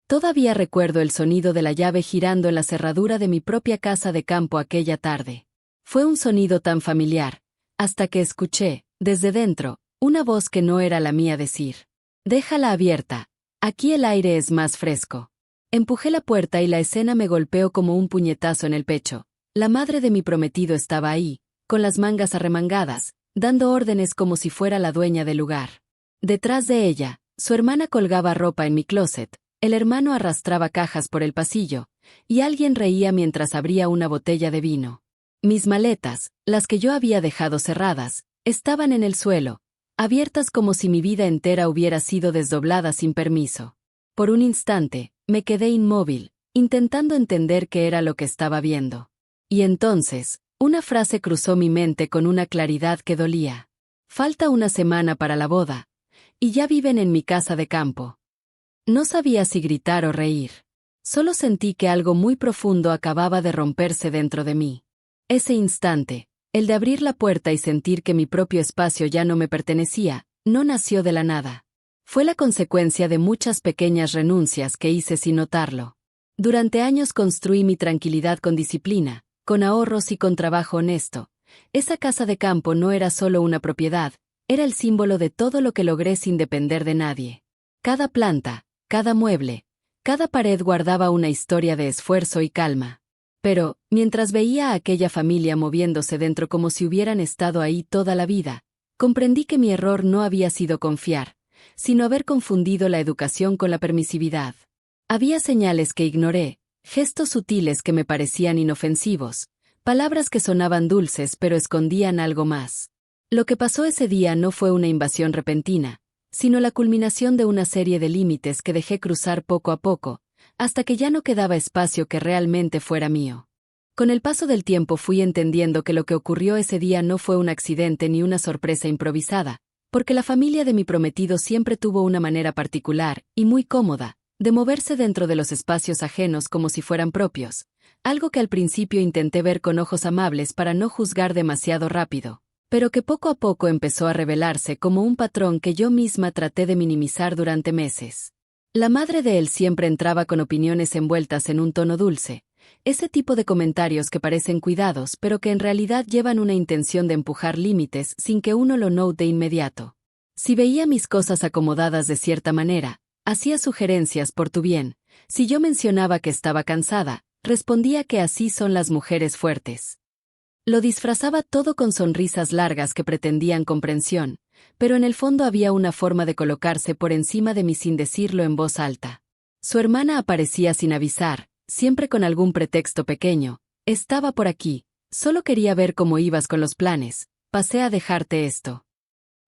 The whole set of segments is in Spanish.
Todavía recuerdo el sonido de la llave girando en la cerradura de mi propia casa de campo aquella tarde. Fue un sonido tan familiar, hasta que escuché, desde dentro, una voz que no era la mía decir: «Déjala abierta, aquí el aire es más fresco». Empujé la puerta y la escena me golpeó como un puñetazo en el pecho. La madre de mi prometido estaba ahí, con las mangas arremangadas, dando órdenes como si fuera la dueña del lugar. Detrás de ella, su hermana colgaba ropa en mi closet, el hermano arrastraba cajas por el pasillo, y alguien reía mientras abría una botella de vino. Mis maletas, las que yo había dejado cerradas, estaban en el suelo, abiertas como si mi vida entera hubiera sido desdoblada sin permiso. Por un instante, me quedé inmóvil, intentando entender qué era lo que estaba viendo. Y entonces, una frase cruzó mi mente con una claridad que dolía. Falta una semana para la boda, y ya viven en mi casa de campo. No sabía si gritar o reír. Solo sentí que algo muy profundo acababa de romperse dentro de mí. Ese instante, el de abrir la puerta y sentir que mi propio espacio ya no me pertenecía, no nació de la nada. Fue la consecuencia de muchas pequeñas renuncias que hice sin notarlo. Durante años construí mi tranquilidad con disciplina, con ahorros y con trabajo honesto. Esa casa de campo no era solo una propiedad, era el símbolo de todo lo que logré sin depender de nadie. Cada planta, cada mueble, cada pared guardaba una historia de esfuerzo y calma. Pero, mientras veía a aquella familia moviéndose dentro como si hubieran estado ahí toda la vida, comprendí que mi error no había sido confiar, sino haber confundido la educación con la permisividad. Había señales que ignoré, gestos sutiles que me parecían inofensivos, palabras que sonaban dulces pero escondían algo más. Lo que pasó ese día no fue una invasión repentina, sino la culminación de una serie de límites que dejé cruzar poco a poco, hasta que ya no quedaba espacio que realmente fuera mío. Con el paso del tiempo fui entendiendo que lo que ocurrió ese día no fue un accidente ni una sorpresa improvisada, porque la familia de mi prometido siempre tuvo una manera particular, y muy cómoda, de moverse dentro de los espacios ajenos como si fueran propios, algo que al principio intenté ver con ojos amables para no juzgar demasiado rápido, pero que poco a poco empezó a revelarse como un patrón que yo misma traté de minimizar durante meses. La madre de él siempre entraba con opiniones envueltas en un tono dulce, ese tipo de comentarios que parecen cuidados pero que en realidad llevan una intención de empujar límites sin que uno lo note de inmediato. Si veía mis cosas acomodadas de cierta manera, hacía sugerencias por tu bien. Si yo mencionaba que estaba cansada, respondía que así son las mujeres fuertes. Lo disfrazaba todo con sonrisas largas que pretendían comprensión, pero en el fondo había una forma de colocarse por encima de mí sin decirlo en voz alta. Su hermana aparecía sin avisar, siempre con algún pretexto pequeño. Estaba por aquí, solo quería ver cómo ibas con los planes, pasé a dejarte esto.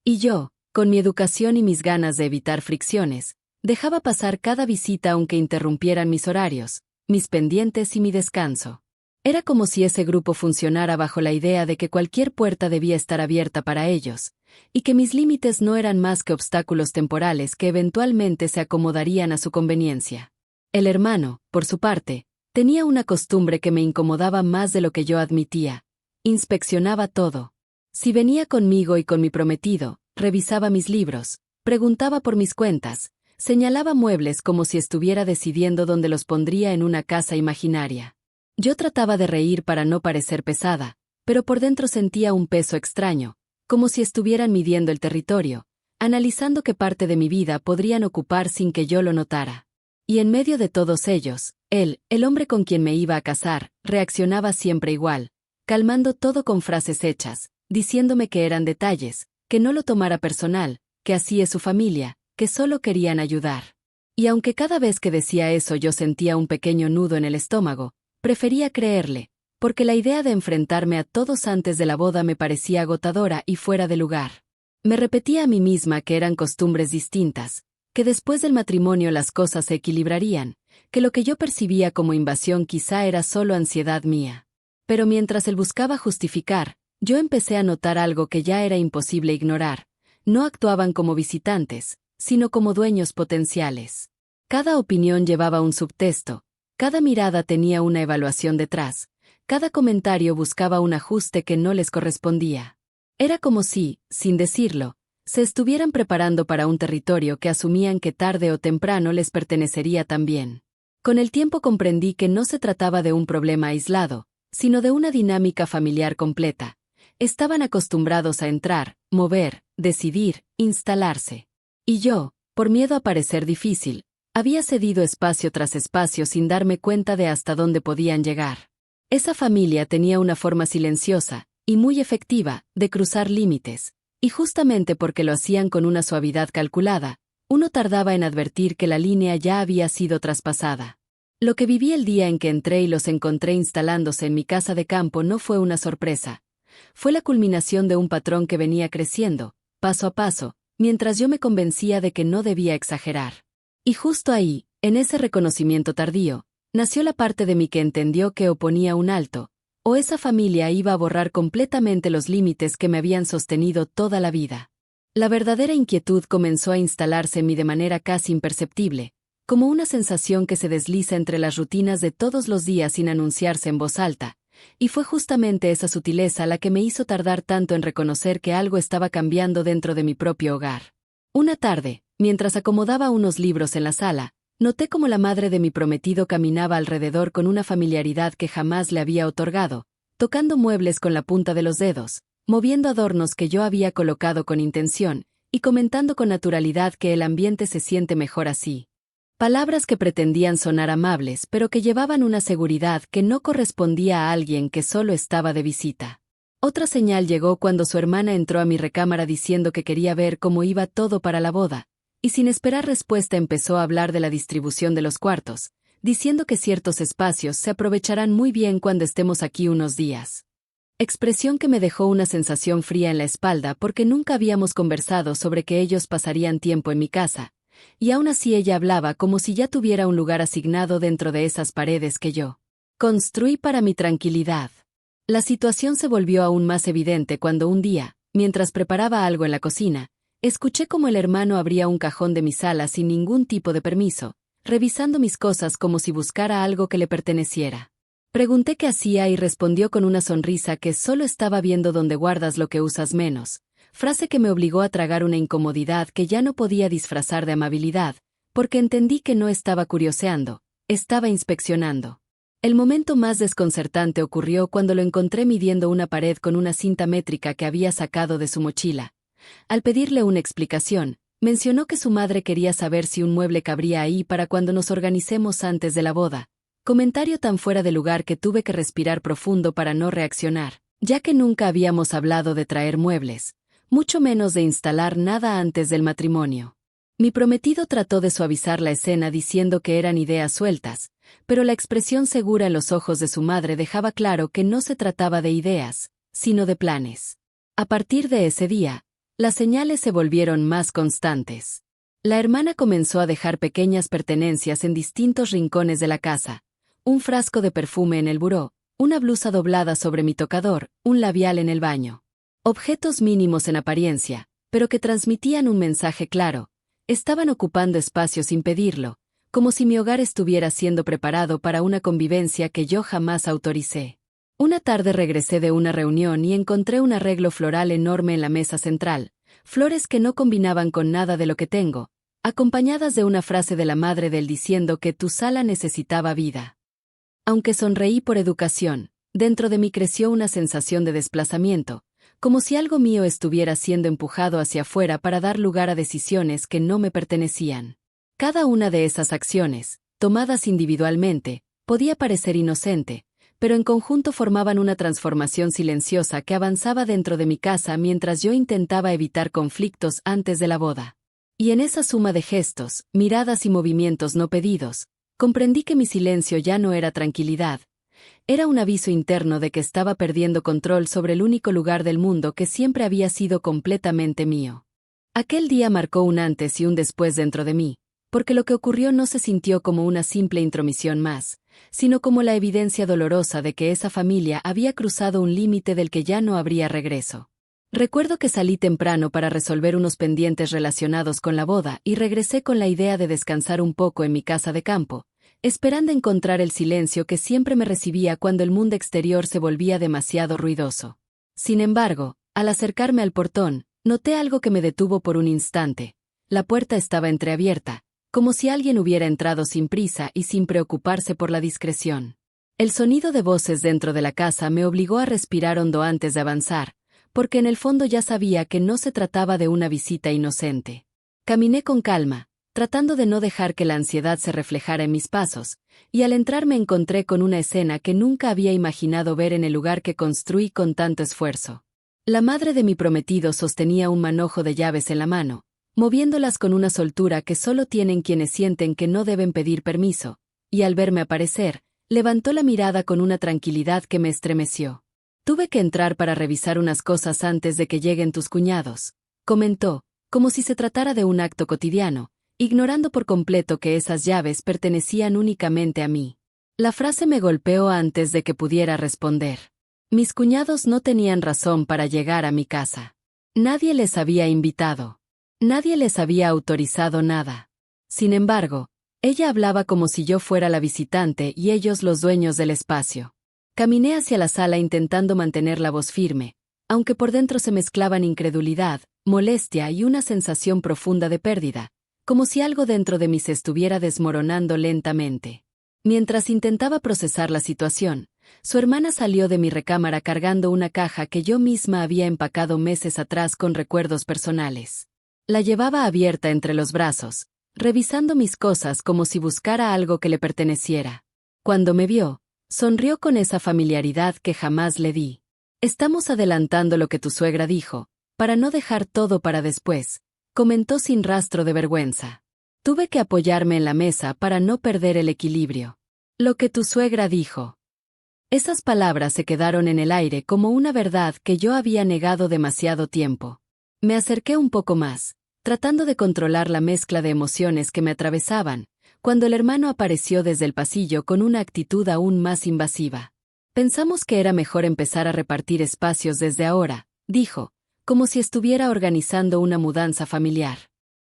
Y yo, con mi educación y mis ganas de evitar fricciones, dejaba pasar cada visita aunque interrumpieran mis horarios, mis pendientes y mi descanso. Era como si ese grupo funcionara bajo la idea de que cualquier puerta debía estar abierta para ellos, y que mis límites no eran más que obstáculos temporales que eventualmente se acomodarían a su conveniencia. El hermano, por su parte, tenía una costumbre que me incomodaba más de lo que yo admitía. Inspeccionaba todo. Si venía conmigo y con mi prometido, revisaba mis libros, preguntaba por mis cuentas, señalaba muebles como si estuviera decidiendo dónde los pondría en una casa imaginaria. Yo trataba de reír para no parecer pesada, pero por dentro sentía un peso extraño, como si estuvieran midiendo el territorio, analizando qué parte de mi vida podrían ocupar sin que yo lo notara. Y en medio de todos ellos, él, el hombre con quien me iba a casar, reaccionaba siempre igual, calmando todo con frases hechas, diciéndome que eran detalles, que no lo tomara personal, que así es su familia, que solo querían ayudar. Y aunque cada vez que decía eso yo sentía un pequeño nudo en el estómago, prefería creerle, porque la idea de enfrentarme a todos antes de la boda me parecía agotadora y fuera de lugar. Me repetía a mí misma que eran costumbres distintas, que después del matrimonio las cosas se equilibrarían, que lo que yo percibía como invasión quizá era solo ansiedad mía. Pero mientras él buscaba justificar, yo empecé a notar algo que ya era imposible ignorar. No actuaban como visitantes, sino como dueños potenciales. Cada opinión llevaba un subtexto. Cada mirada tenía una evaluación detrás, cada comentario buscaba un ajuste que no les correspondía. Era como si, sin decirlo, se estuvieran preparando para un territorio que asumían que tarde o temprano les pertenecería también. Con el tiempo comprendí que no se trataba de un problema aislado, sino de una dinámica familiar completa. Estaban acostumbrados a entrar, mover, decidir, instalarse. Y yo, por miedo a parecer difícil, había cedido espacio tras espacio sin darme cuenta de hasta dónde podían llegar. Esa familia tenía una forma silenciosa, y muy efectiva, de cruzar límites, y justamente porque lo hacían con una suavidad calculada, uno tardaba en advertir que la línea ya había sido traspasada. Lo que viví el día en que entré y los encontré instalándose en mi casa de campo no fue una sorpresa. Fue la culminación de un patrón que venía creciendo, paso a paso, mientras yo me convencía de que no debía exagerar. Y justo ahí, en ese reconocimiento tardío, nació la parte de mí que entendió que o ponía un alto, o esa familia iba a borrar completamente los límites que me habían sostenido toda la vida. La verdadera inquietud comenzó a instalarse en mí de manera casi imperceptible, como una sensación que se desliza entre las rutinas de todos los días sin anunciarse en voz alta, y fue justamente esa sutileza la que me hizo tardar tanto en reconocer que algo estaba cambiando dentro de mi propio hogar. Una tarde, mientras acomodaba unos libros en la sala, noté cómo la madre de mi prometido caminaba alrededor con una familiaridad que jamás le había otorgado, tocando muebles con la punta de los dedos, moviendo adornos que yo había colocado con intención, y comentando con naturalidad que el ambiente se siente mejor así. Palabras que pretendían sonar amables, pero que llevaban una seguridad que no correspondía a alguien que solo estaba de visita. Otra señal llegó cuando su hermana entró a mi recámara diciendo que quería ver cómo iba todo para la boda, y sin esperar respuesta empezó a hablar de la distribución de los cuartos, diciendo que ciertos espacios se aprovecharán muy bien cuando estemos aquí unos días. Expresión que me dejó una sensación fría en la espalda porque nunca habíamos conversado sobre que ellos pasarían tiempo en mi casa, y aún así ella hablaba como si ya tuviera un lugar asignado dentro de esas paredes que yo construí para mi tranquilidad. La situación se volvió aún más evidente cuando un día, mientras preparaba algo en la cocina, escuché como el hermano abría un cajón de mi sala sin ningún tipo de permiso, revisando mis cosas como si buscara algo que le perteneciera. Pregunté qué hacía y respondió con una sonrisa que solo estaba viendo dónde guardas lo que usas menos, frase que me obligó a tragar una incomodidad que ya no podía disfrazar de amabilidad, porque entendí que no estaba curioseando, estaba inspeccionando. El momento más desconcertante ocurrió cuando lo encontré midiendo una pared con una cinta métrica que había sacado de su mochila. Al pedirle una explicación, mencionó que su madre quería saber si un mueble cabría ahí para cuando nos organicemos antes de la boda. Comentario tan fuera de lugar que tuve que respirar profundo para no reaccionar, ya que nunca habíamos hablado de traer muebles, mucho menos de instalar nada antes del matrimonio. Mi prometido trató de suavizar la escena diciendo que eran ideas sueltas, pero la expresión segura en los ojos de su madre dejaba claro que no se trataba de ideas, sino de planes. A partir de ese día, las señales se volvieron más constantes. La hermana comenzó a dejar pequeñas pertenencias en distintos rincones de la casa, un frasco de perfume en el buró, una blusa doblada sobre mi tocador, un labial en el baño. Objetos mínimos en apariencia, pero que transmitían un mensaje claro. Estaban ocupando espacio sin pedirlo, como si mi hogar estuviera siendo preparado para una convivencia que yo jamás autoricé. Una tarde regresé de una reunión y encontré un arreglo floral enorme en la mesa central, flores que no combinaban con nada de lo que tengo, acompañadas de una frase de la madre de él diciendo que tu sala necesitaba vida. Aunque sonreí por educación, dentro de mí creció una sensación de desplazamiento, como si algo mío estuviera siendo empujado hacia afuera para dar lugar a decisiones que no me pertenecían. Cada una de esas acciones, tomadas individualmente, podía parecer inocente, pero en conjunto formaban una transformación silenciosa que avanzaba dentro de mi casa mientras yo intentaba evitar conflictos antes de la boda. Y en esa suma de gestos, miradas y movimientos no pedidos, comprendí que mi silencio ya no era tranquilidad. Era un aviso interno de que estaba perdiendo control sobre el único lugar del mundo que siempre había sido completamente mío. Aquel día marcó un antes y un después dentro de mí, porque lo que ocurrió no se sintió como una simple intromisión más, sino como la evidencia dolorosa de que esa familia había cruzado un límite del que ya no habría regreso. Recuerdo que salí temprano para resolver unos pendientes relacionados con la boda y regresé con la idea de descansar un poco en mi casa de campo, esperando encontrar el silencio que siempre me recibía cuando el mundo exterior se volvía demasiado ruidoso. Sin embargo, al acercarme al portón, Noté algo que me detuvo por un instante. La puerta estaba entreabierta, como si alguien hubiera entrado sin prisa y sin preocuparse por la discreción. El sonido de voces dentro de la casa me obligó a respirar hondo antes de avanzar, porque en el fondo ya sabía que no se trataba de una visita inocente. Caminé con calma, tratando de no dejar que la ansiedad se reflejara en mis pasos, y al entrar me encontré con una escena que nunca había imaginado ver en el lugar que construí con tanto esfuerzo. La madre de mi prometido sostenía un manojo de llaves en la mano, moviéndolas con una soltura que solo tienen quienes sienten que no deben pedir permiso, y al verme aparecer, levantó la mirada con una tranquilidad que me estremeció. Tuve que entrar para revisar unas cosas antes de que lleguen tus cuñados, comentó, como si se tratara de un acto cotidiano, ignorando por completo que esas llaves pertenecían únicamente a mí. La frase me golpeó antes de que pudiera responder. Mis cuñados no tenían razón para llegar a mi casa. Nadie les había invitado. Nadie les había autorizado nada. Sin embargo, ella hablaba como si yo fuera la visitante y ellos los dueños del espacio. Caminé hacia la sala intentando mantener la voz firme, aunque por dentro se mezclaban incredulidad, molestia y una sensación profunda de pérdida, como si algo dentro de mí se estuviera desmoronando lentamente. Mientras intentaba procesar la situación, su hermana salió de mi recámara cargando una caja que yo misma había empacado meses atrás con recuerdos personales. La llevaba abierta entre los brazos, revisando mis cosas como si buscara algo que le perteneciera. Cuando me vio, sonrió con esa familiaridad que jamás le di. Estamos adelantando lo que tu suegra dijo, para no dejar todo para después, comentó sin rastro de vergüenza. Tuve que apoyarme en la mesa para no perder el equilibrio. Lo que tu suegra dijo. Esas palabras se quedaron en el aire como una verdad que yo había negado demasiado tiempo. Me acerqué un poco más, tratando de controlar la mezcla de emociones que me atravesaban, cuando el hermano apareció desde el pasillo con una actitud aún más invasiva. Pensamos que era mejor empezar a repartir espacios desde ahora, dijo, como si estuviera organizando una mudanza familiar.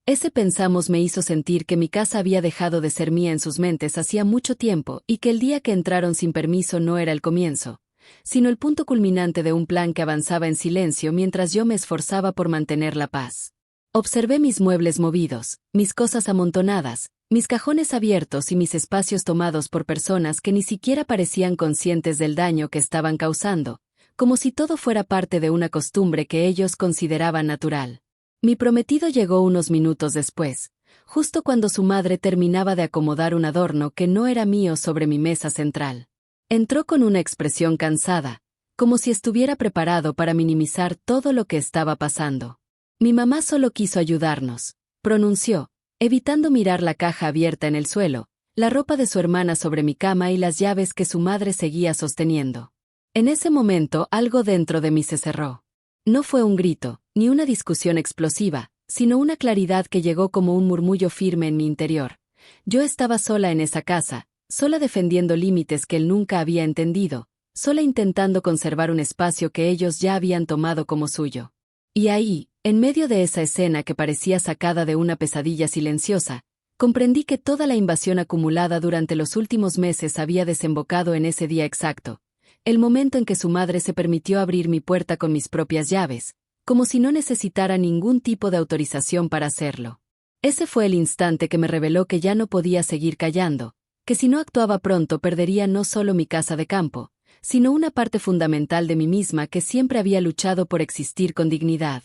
Ese pensamos me hizo sentir que mi casa había dejado de ser mía en sus mentes hacía mucho tiempo y que el día que entraron sin permiso no era el comienzo, sino el punto culminante de un plan que avanzaba en silencio mientras yo me esforzaba por mantener la paz. Observé mis muebles movidos, mis cosas amontonadas, mis cajones abiertos y mis espacios tomados por personas que ni siquiera parecían conscientes del daño que estaban causando, como si todo fuera parte de una costumbre que ellos consideraban natural. Mi prometido llegó unos minutos después, justo cuando su madre terminaba de acomodar un adorno que no era mío sobre mi mesa central. Entró con una expresión cansada, como si estuviera preparado para minimizar todo lo que estaba pasando. Mi mamá solo quiso ayudarnos, pronunció, evitando mirar la caja abierta en el suelo, la ropa de su hermana sobre mi cama y las llaves que su madre seguía sosteniendo. En ese momento algo dentro de mí se cerró. No fue un grito, ni una discusión explosiva, sino una claridad que llegó como un murmullo firme en mi interior. Yo estaba sola en esa casa, sola defendiendo límites que él nunca había entendido, sola intentando conservar un espacio que ellos ya habían tomado como suyo. Y ahí, en medio de esa escena que parecía sacada de una pesadilla silenciosa, comprendí que toda la invasión acumulada durante los últimos meses había desembocado en ese día exacto, el momento en que su madre se permitió abrir mi puerta con mis propias llaves, como si no necesitara ningún tipo de autorización para hacerlo. Ese fue el instante que me reveló que ya no podía seguir callando, que si no actuaba pronto perdería no solo mi casa de campo, sino una parte fundamental de mí misma que siempre había luchado por existir con dignidad.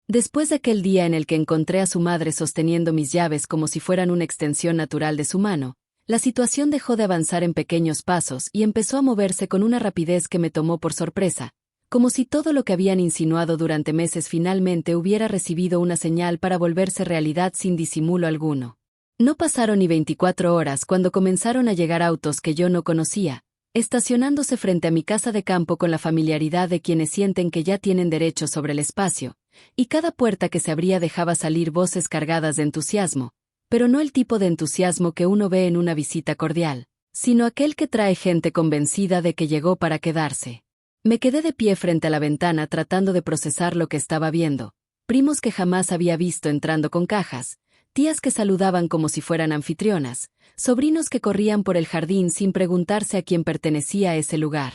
Después de aquel día en el que encontré a su madre sosteniendo mis llaves como si fueran una extensión natural de su mano, la situación dejó de avanzar en pequeños pasos y empezó a moverse con una rapidez que me tomó por sorpresa, como si todo lo que habían insinuado durante meses finalmente hubiera recibido una señal para volverse realidad sin disimulo alguno. No pasaron ni 24 horas cuando comenzaron a llegar autos que yo no conocía, estacionándose frente a mi casa de campo con la familiaridad de quienes sienten que ya tienen derecho sobre el espacio, y cada puerta que se abría dejaba salir voces cargadas de entusiasmo, pero no el tipo de entusiasmo que uno ve en una visita cordial, sino aquel que trae gente convencida de que llegó para quedarse. Me quedé de pie frente a la ventana tratando de procesar lo que estaba viendo, primos que jamás había visto entrando con cajas, tías que saludaban como si fueran anfitrionas, sobrinos que corrían por el jardín sin preguntarse a quién pertenecía ese lugar.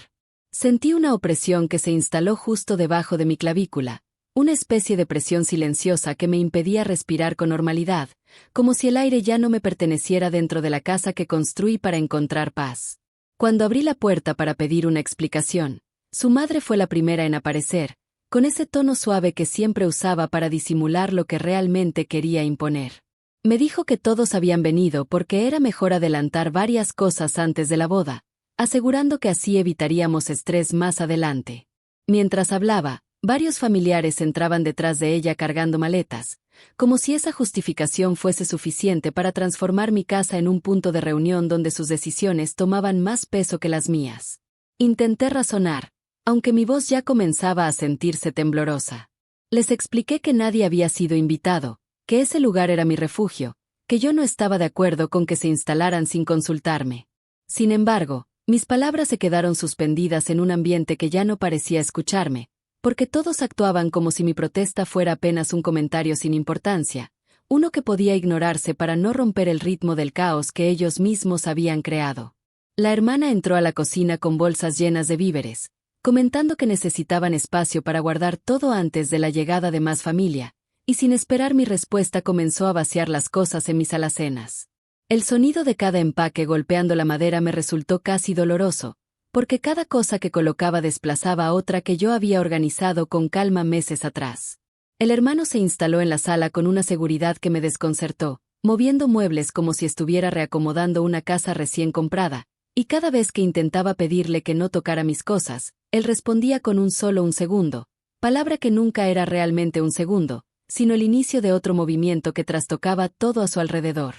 Sentí una opresión que se instaló justo debajo de mi clavícula, una especie de presión silenciosa que me impedía respirar con normalidad, como si el aire ya no me perteneciera dentro de la casa que construí para encontrar paz. Cuando abrí la puerta para pedir una explicación, su madre fue la primera en aparecer, con ese tono suave que siempre usaba para disimular lo que realmente quería imponer. Me dijo que todos habían venido porque era mejor adelantar varias cosas antes de la boda, asegurando que así evitaríamos estrés más adelante. Mientras hablaba, varios familiares entraban detrás de ella cargando maletas, como si esa justificación fuese suficiente para transformar mi casa en un punto de reunión donde sus decisiones tomaban más peso que las mías. Intenté razonar, aunque mi voz ya comenzaba a sentirse temblorosa. Les expliqué que nadie había sido invitado, que ese lugar era mi refugio, que yo no estaba de acuerdo con que se instalaran sin consultarme. Sin embargo, mis palabras se quedaron suspendidas en un ambiente que ya no parecía escucharme, porque todos actuaban como si mi protesta fuera apenas un comentario sin importancia, uno que podía ignorarse para no romper el ritmo del caos que ellos mismos habían creado. La hermana entró a la cocina con bolsas llenas de víveres, comentando que necesitaban espacio para guardar todo antes de la llegada de más familia, y sin esperar mi respuesta comenzó a vaciar las cosas en mis alacenas. El sonido de cada empaque golpeando la madera me resultó casi doloroso, porque cada cosa que colocaba desplazaba a otra que yo había organizado con calma meses atrás. El hermano se instaló en la sala con una seguridad que me desconcertó, moviendo muebles como si estuviera reacomodando una casa recién comprada, y cada vez que intentaba pedirle que no tocara mis cosas, él respondía con un segundo, palabra que nunca era realmente un segundo, sino el inicio de otro movimiento que trastocaba todo a su alrededor.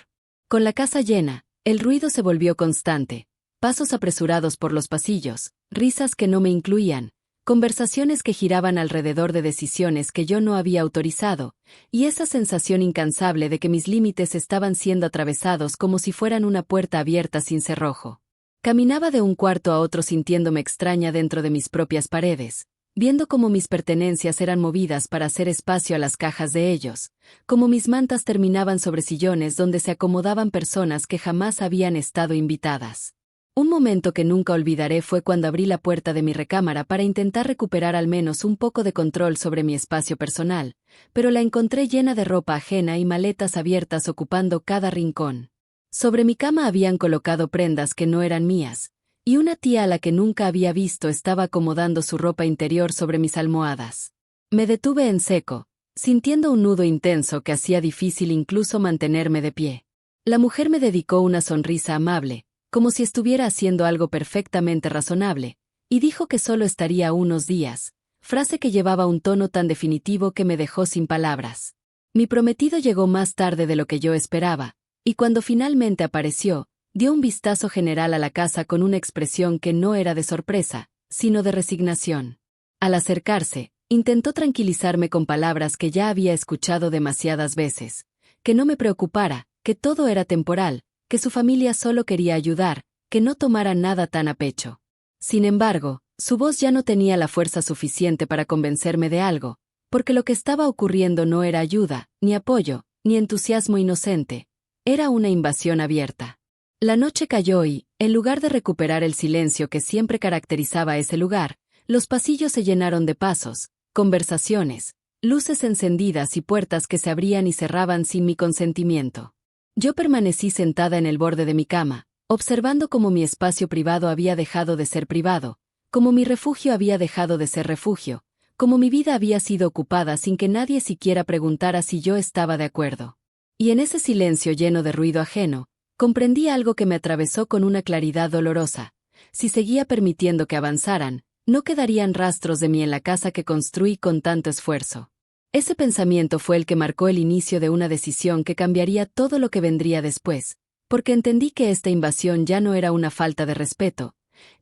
Con la casa llena, el ruido se volvió constante, pasos apresurados por los pasillos, risas que no me incluían, conversaciones que giraban alrededor de decisiones que yo no había autorizado, y esa sensación incansable de que mis límites estaban siendo atravesados como si fueran una puerta abierta sin cerrojo. Caminaba de un cuarto a otro sintiéndome extraña dentro de mis propias paredes, viendo cómo mis pertenencias eran movidas para hacer espacio a las cajas de ellos, cómo mis mantas terminaban sobre sillones donde se acomodaban personas que jamás habían estado invitadas. Un momento que nunca olvidaré fue cuando abrí la puerta de mi recámara para intentar recuperar al menos un poco de control sobre mi espacio personal, pero la encontré llena de ropa ajena y maletas abiertas ocupando cada rincón. Sobre mi cama habían colocado prendas que no eran mías, y una tía a la que nunca había visto estaba acomodando su ropa interior sobre mis almohadas. Me detuve en seco, sintiendo un nudo intenso que hacía difícil incluso mantenerme de pie. La mujer me dedicó una sonrisa amable, como si estuviera haciendo algo perfectamente razonable, y dijo que solo estaría unos días, frase que llevaba un tono tan definitivo que me dejó sin palabras. Mi prometido llegó más tarde de lo que yo esperaba, y cuando finalmente apareció, dio un vistazo general a la casa con una expresión que no era de sorpresa, sino de resignación. Al acercarse, intentó tranquilizarme con palabras que ya había escuchado demasiadas veces, que no me preocupara, que todo era temporal, que su familia solo quería ayudar, que no tomara nada tan a pecho. Sin embargo, su voz ya no tenía la fuerza suficiente para convencerme de algo, porque lo que estaba ocurriendo no era ayuda, ni apoyo, ni entusiasmo inocente, era una invasión abierta. La noche cayó y, en lugar de recuperar el silencio que siempre caracterizaba ese lugar, los pasillos se llenaron de pasos, conversaciones, luces encendidas y puertas que se abrían y cerraban sin mi consentimiento. Yo permanecí sentada en el borde de mi cama, observando cómo mi espacio privado había dejado de ser privado, cómo mi refugio había dejado de ser refugio, cómo mi vida había sido ocupada sin que nadie siquiera preguntara si yo estaba de acuerdo. Y en ese silencio lleno de ruido ajeno, comprendí algo que me atravesó con una claridad dolorosa. Si seguía permitiendo que avanzaran, no quedarían rastros de mí en la casa que construí con tanto esfuerzo. Ese pensamiento fue el que marcó el inicio de una decisión que cambiaría todo lo que vendría después, porque entendí que esta invasión ya no era una falta de respeto,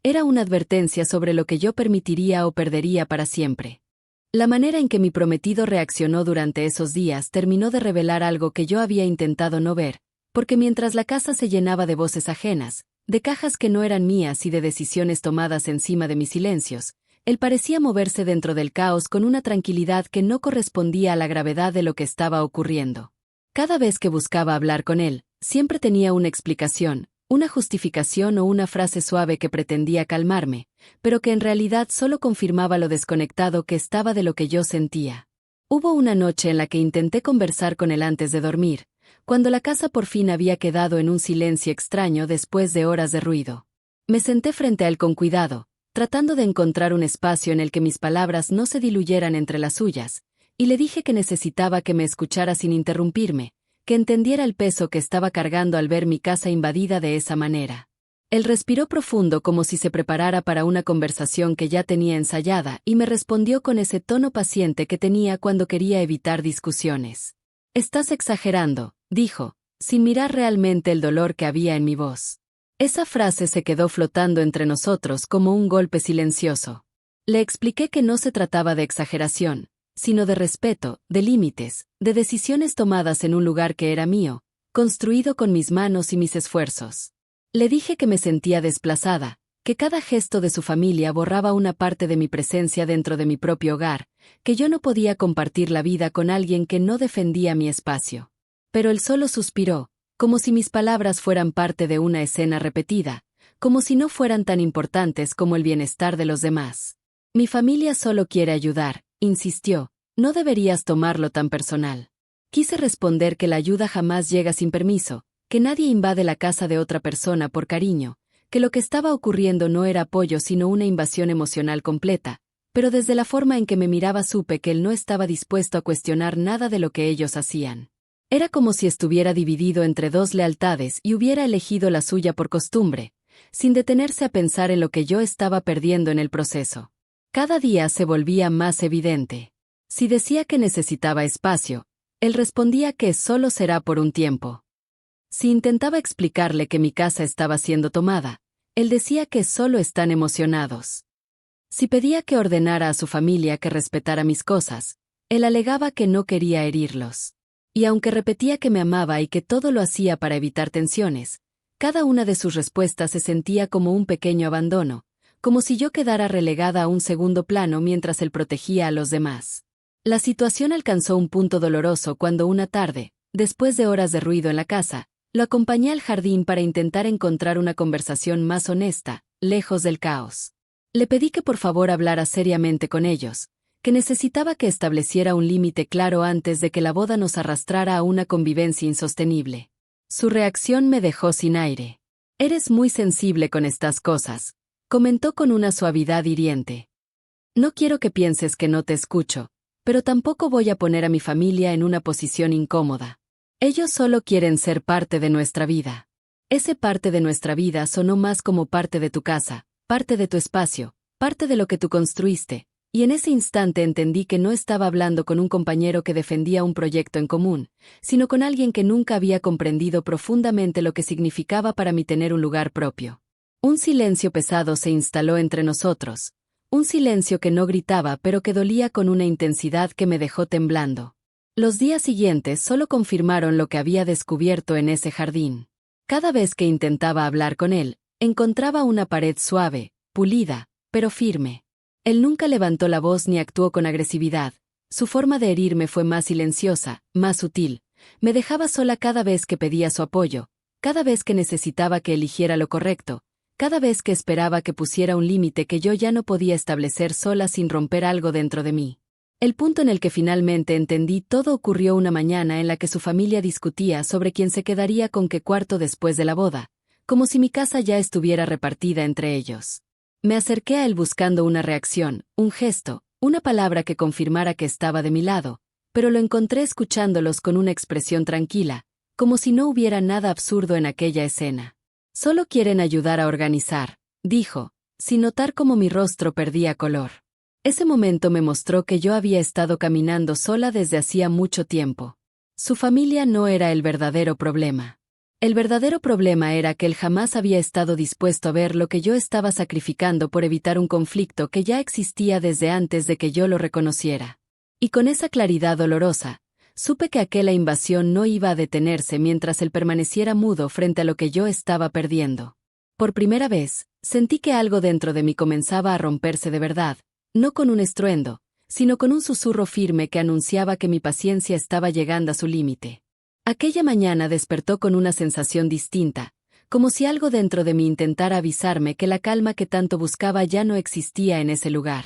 era una advertencia sobre lo que yo permitiría o perdería para siempre. La manera en que mi prometido reaccionó durante esos días terminó de revelar algo que yo había intentado no ver, porque mientras la casa se llenaba de voces ajenas, de cajas que no eran mías y de decisiones tomadas encima de mis silencios, él parecía moverse dentro del caos con una tranquilidad que no correspondía a la gravedad de lo que estaba ocurriendo. Cada vez que buscaba hablar con él, siempre tenía una explicación, una justificación o una frase suave que pretendía calmarme, pero que en realidad solo confirmaba lo desconectado que estaba de lo que yo sentía. Hubo una noche en la que intenté conversar con él antes de dormir, cuando la casa por fin había quedado en un silencio extraño después de horas de ruido. Me senté frente a él con cuidado, tratando de encontrar un espacio en el que mis palabras no se diluyeran entre las suyas, y le dije que necesitaba que me escuchara sin interrumpirme, que entendiera el peso que estaba cargando al ver mi casa invadida de esa manera. Él respiró profundo como si se preparara para una conversación que ya tenía ensayada y me respondió con ese tono paciente que tenía cuando quería evitar discusiones. «Estás exagerando», dijo, sin mirar realmente el dolor que había en mi voz. Esa frase se quedó flotando entre nosotros como un golpe silencioso. Le expliqué que no se trataba de exageración, sino de respeto, de límites, de decisiones tomadas en un lugar que era mío, construido con mis manos y mis esfuerzos. Le dije que me sentía desplazada, que cada gesto de su familia borraba una parte de mi presencia dentro de mi propio hogar, que yo no podía compartir la vida con alguien que no defendía mi espacio. Pero él solo suspiró, como si mis palabras fueran parte de una escena repetida, como si no fueran tan importantes como el bienestar de los demás. «Mi familia solo quiere ayudar», insistió, «no deberías tomarlo tan personal». Quise responder que la ayuda jamás llega sin permiso, que nadie invade la casa de otra persona por cariño, que lo que estaba ocurriendo no era apoyo sino una invasión emocional completa, pero desde la forma en que me miraba supe que él no estaba dispuesto a cuestionar nada de lo que ellos hacían. Era como si estuviera dividido entre dos lealtades y hubiera elegido la suya por costumbre, sin detenerse a pensar en lo que yo estaba perdiendo en el proceso. Cada día se volvía más evidente. Si decía que necesitaba espacio, él respondía que solo será por un tiempo. Si intentaba explicarle que mi casa estaba siendo tomada, él decía que solo están emocionados. Si pedía que ordenara a su familia que respetara mis cosas, él alegaba que no quería herirlos. Y aunque repetía que me amaba y que todo lo hacía para evitar tensiones, cada una de sus respuestas se sentía como un pequeño abandono, como si yo quedara relegada a un segundo plano mientras él protegía a los demás. La situación alcanzó un punto doloroso cuando una tarde, después de horas de ruido en la casa, lo acompañé al jardín para intentar encontrar una conversación más honesta, lejos del caos. Le pedí que por favor hablara seriamente con ellos, que necesitaba que estableciera un límite claro antes de que la boda nos arrastrara a una convivencia insostenible. Su reacción me dejó sin aire. «Eres muy sensible con estas cosas», comentó con una suavidad hiriente. «No quiero que pienses que no te escucho, pero tampoco voy a poner a mi familia en una posición incómoda. Ellos solo quieren ser parte de nuestra vida. Ese parte de nuestra vida sonó más como parte de tu casa, parte de tu espacio, parte de lo que tú construiste, y en ese instante entendí que no estaba hablando con un compañero que defendía un proyecto en común, sino con alguien que nunca había comprendido profundamente lo que significaba para mí tener un lugar propio. Un silencio pesado se instaló entre nosotros, un silencio que no gritaba pero que dolía con una intensidad que me dejó temblando. Los días siguientes solo confirmaron lo que había descubierto en ese jardín. Cada vez que intentaba hablar con él, encontraba una pared suave, pulida, pero firme. Él nunca levantó la voz ni actuó con agresividad. Su forma de herirme fue más silenciosa, más sutil. Me dejaba sola cada vez que pedía su apoyo, cada vez que necesitaba que eligiera lo correcto, cada vez que esperaba que pusiera un límite que yo ya no podía establecer sola sin romper algo dentro de mí. El punto en el que finalmente entendí todo ocurrió una mañana en la que su familia discutía sobre quién se quedaría con qué cuarto después de la boda, como si mi casa ya estuviera repartida entre ellos. Me acerqué a él buscando una reacción, un gesto, una palabra que confirmara que estaba de mi lado, pero lo encontré escuchándolos con una expresión tranquila, como si no hubiera nada absurdo en aquella escena. «Solo quieren ayudar a organizar», dijo, sin notar cómo mi rostro perdía color. Ese momento me mostró que yo había estado caminando sola desde hacía mucho tiempo. Su familia no era el verdadero problema. El verdadero problema era que él jamás había estado dispuesto a ver lo que yo estaba sacrificando por evitar un conflicto que ya existía desde antes de que yo lo reconociera. Y con esa claridad dolorosa, supe que aquella invasión no iba a detenerse mientras él permaneciera mudo frente a lo que yo estaba perdiendo. Por primera vez, sentí que algo dentro de mí comenzaba a romperse de verdad, no con un estruendo, sino con un susurro firme que anunciaba que mi paciencia estaba llegando a su límite. Aquella mañana despertó con una sensación distinta, como si algo dentro de mí intentara avisarme que la calma que tanto buscaba ya no existía en ese lugar.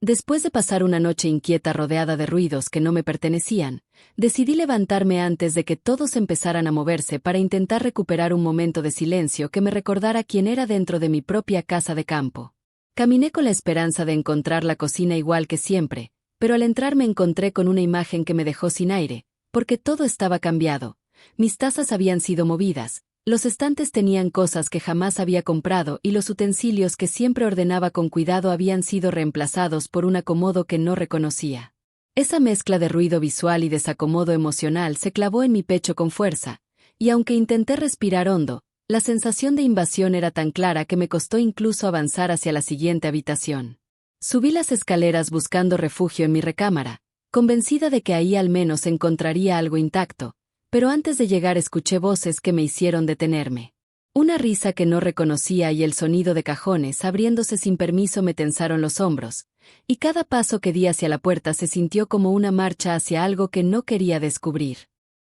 Después de pasar una noche inquieta rodeada de ruidos que no me pertenecían, decidí levantarme antes de que todos empezaran a moverse para intentar recuperar un momento de silencio que me recordara quién era dentro de mi propia casa de campo. Caminé con la esperanza de encontrar la cocina igual que siempre, pero al entrar me encontré con una imagen que me dejó sin aire, porque todo estaba cambiado. Mis tazas habían sido movidas, los estantes tenían cosas que jamás había comprado y los utensilios que siempre ordenaba con cuidado habían sido reemplazados por un acomodo que no reconocía. Esa mezcla de ruido visual y desacomodo emocional se clavó en mi pecho con fuerza, y aunque intenté respirar hondo, la sensación de invasión era tan clara que me costó incluso avanzar hacia la siguiente habitación. Subí las escaleras buscando refugio en mi recámara, convencida de que ahí al menos encontraría algo intacto, pero antes de llegar escuché voces que me hicieron detenerme. Una risa que no reconocía y el sonido de cajones abriéndose sin permiso me tensaron los hombros, y cada paso que di hacia la puerta se sintió como una marcha hacia algo que no quería descubrir.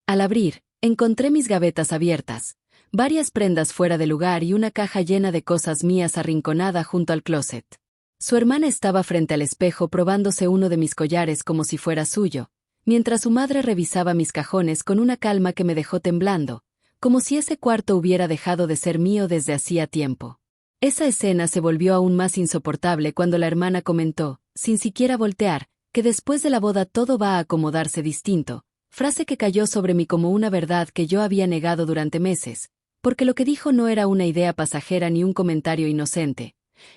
Al abrir, encontré mis gavetas abiertas, varias prendas fuera de lugar y una caja llena de cosas mías arrinconada junto al closet. Su hermana estaba frente al espejo probándose uno de mis collares como si fuera suyo, mientras su madre revisaba mis cajones con una calma que me dejó temblando, como si ese cuarto hubiera dejado de ser mío desde hacía tiempo. Esa escena se volvió aún más insoportable cuando la hermana comentó, sin siquiera voltear, que después de la boda todo va a acomodarse distinto, frase que cayó sobre mí como una verdad que yo había negado durante meses, porque lo que dijo no era una idea pasajera ni un comentario inocente,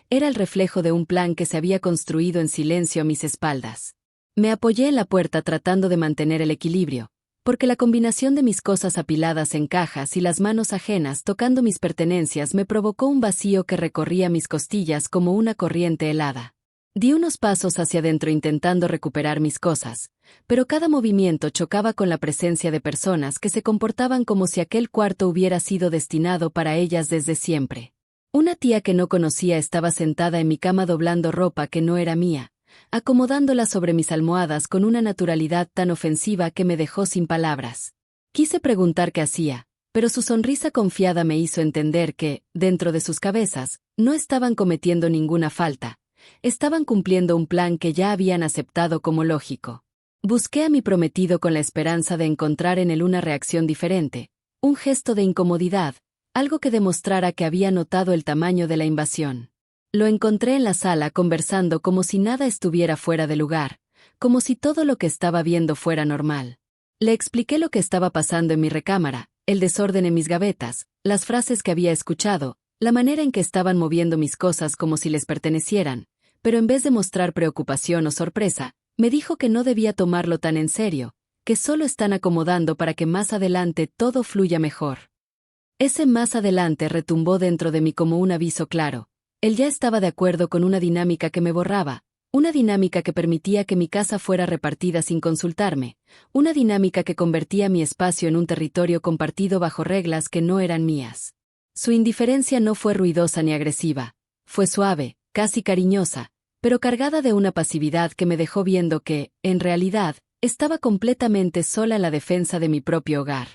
era el reflejo de un plan que se había construido en silencio a mis espaldas. Me apoyé en la puerta tratando de mantener el equilibrio, porque la combinación de mis cosas apiladas en cajas y las manos ajenas tocando mis pertenencias me provocó un vacío que recorría mis costillas como una corriente helada. Di unos pasos hacia adentro intentando recuperar mis cosas, pero cada movimiento chocaba con la presencia de personas que se comportaban como si aquel cuarto hubiera sido destinado para ellas desde siempre. Una tía que no conocía estaba sentada en mi cama doblando ropa que no era mía, acomodándola sobre mis almohadas con una naturalidad tan ofensiva que me dejó sin palabras. Quise preguntar qué hacía, pero su sonrisa confiada me hizo entender que, dentro de sus cabezas, no estaban cometiendo ninguna falta. Estaban cumpliendo un plan que ya habían aceptado como lógico. Busqué a mi prometido con la esperanza de encontrar en él una reacción diferente, un gesto de incomodidad, algo que demostrara que había notado el tamaño de la invasión. Lo encontré en la sala conversando como si nada estuviera fuera de lugar, como si todo lo que estaba viendo fuera normal. Le expliqué lo que estaba pasando en mi recámara, el desorden en mis gavetas, las frases que había escuchado, la manera en que estaban moviendo mis cosas como si les pertenecieran, pero en vez de mostrar preocupación o sorpresa, me dijo que no debía tomarlo tan en serio, que solo están acomodando para que más adelante todo fluya mejor. Ese más adelante retumbó dentro de mí como un aviso claro. Él ya estaba de acuerdo con una dinámica que me borraba, una dinámica que permitía que mi casa fuera repartida sin consultarme, una dinámica que convertía mi espacio en un territorio compartido bajo reglas que no eran mías. Su indiferencia no fue ruidosa ni agresiva, fue suave, casi cariñosa, pero cargada de una pasividad que me dejó viendo que, en realidad, estaba completamente sola en la defensa de mi propio hogar.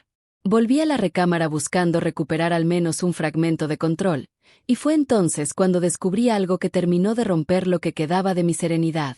Volví a la recámara buscando recuperar al menos un fragmento de control, y fue entonces cuando descubrí algo que terminó de romper lo que quedaba de mi serenidad.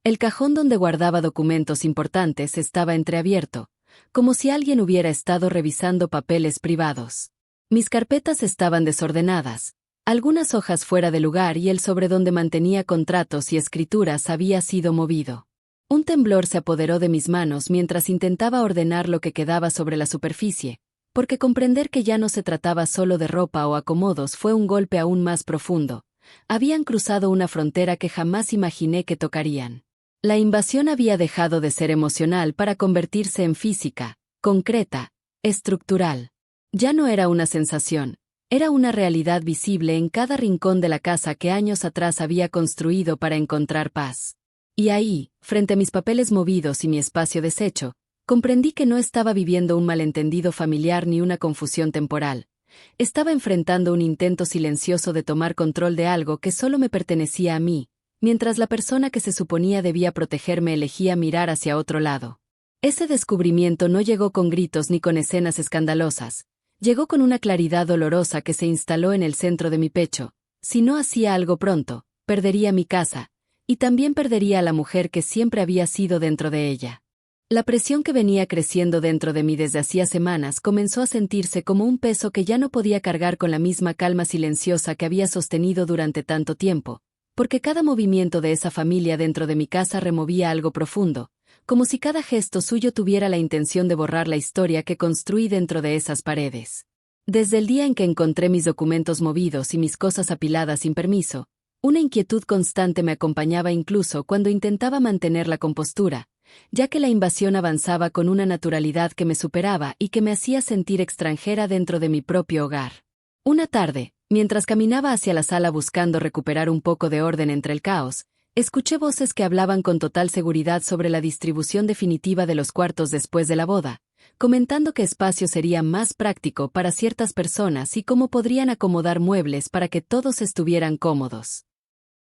El cajón donde guardaba documentos importantes estaba entreabierto, como si alguien hubiera estado revisando papeles privados. Mis carpetas estaban desordenadas, algunas hojas fuera de lugar y el sobre donde mantenía contratos y escrituras había sido movido. Un temblor se apoderó de mis manos mientras intentaba ordenar lo que quedaba sobre la superficie, porque comprender que ya no se trataba solo de ropa o acomodos fue un golpe aún más profundo. Habían cruzado una frontera que jamás imaginé que tocarían. La invasión había dejado de ser emocional para convertirse en física, concreta, estructural. Ya no era una sensación, era una realidad visible en cada rincón de la casa que años atrás había construido para encontrar paz. Y ahí, frente a mis papeles movidos y mi espacio deshecho, comprendí que no estaba viviendo un malentendido familiar ni una confusión temporal. Estaba enfrentando un intento silencioso de tomar control de algo que solo me pertenecía a mí, mientras la persona que se suponía debía protegerme elegía mirar hacia otro lado. Ese descubrimiento no llegó con gritos ni con escenas escandalosas. Llegó con una claridad dolorosa que se instaló en el centro de mi pecho. Si no hacía algo pronto, perdería mi casa, y también perdería a la mujer que siempre había sido dentro de ella. La presión que venía creciendo dentro de mí desde hacía semanas comenzó a sentirse como un peso que ya no podía cargar con la misma calma silenciosa que había sostenido durante tanto tiempo, porque cada movimiento de esa familia dentro de mi casa removía algo profundo, como si cada gesto suyo tuviera la intención de borrar la historia que construí dentro de esas paredes. Desde el día en que encontré mis documentos movidos y mis cosas apiladas sin permiso, una inquietud constante me acompañaba incluso cuando intentaba mantener la compostura, ya que la invasión avanzaba con una naturalidad que me superaba y que me hacía sentir extranjera dentro de mi propio hogar. Una tarde, mientras caminaba hacia la sala buscando recuperar un poco de orden entre el caos, escuché voces que hablaban con total seguridad sobre la distribución definitiva de los cuartos después de la boda, comentando qué espacio sería más práctico para ciertas personas y cómo podrían acomodar muebles para que todos estuvieran cómodos.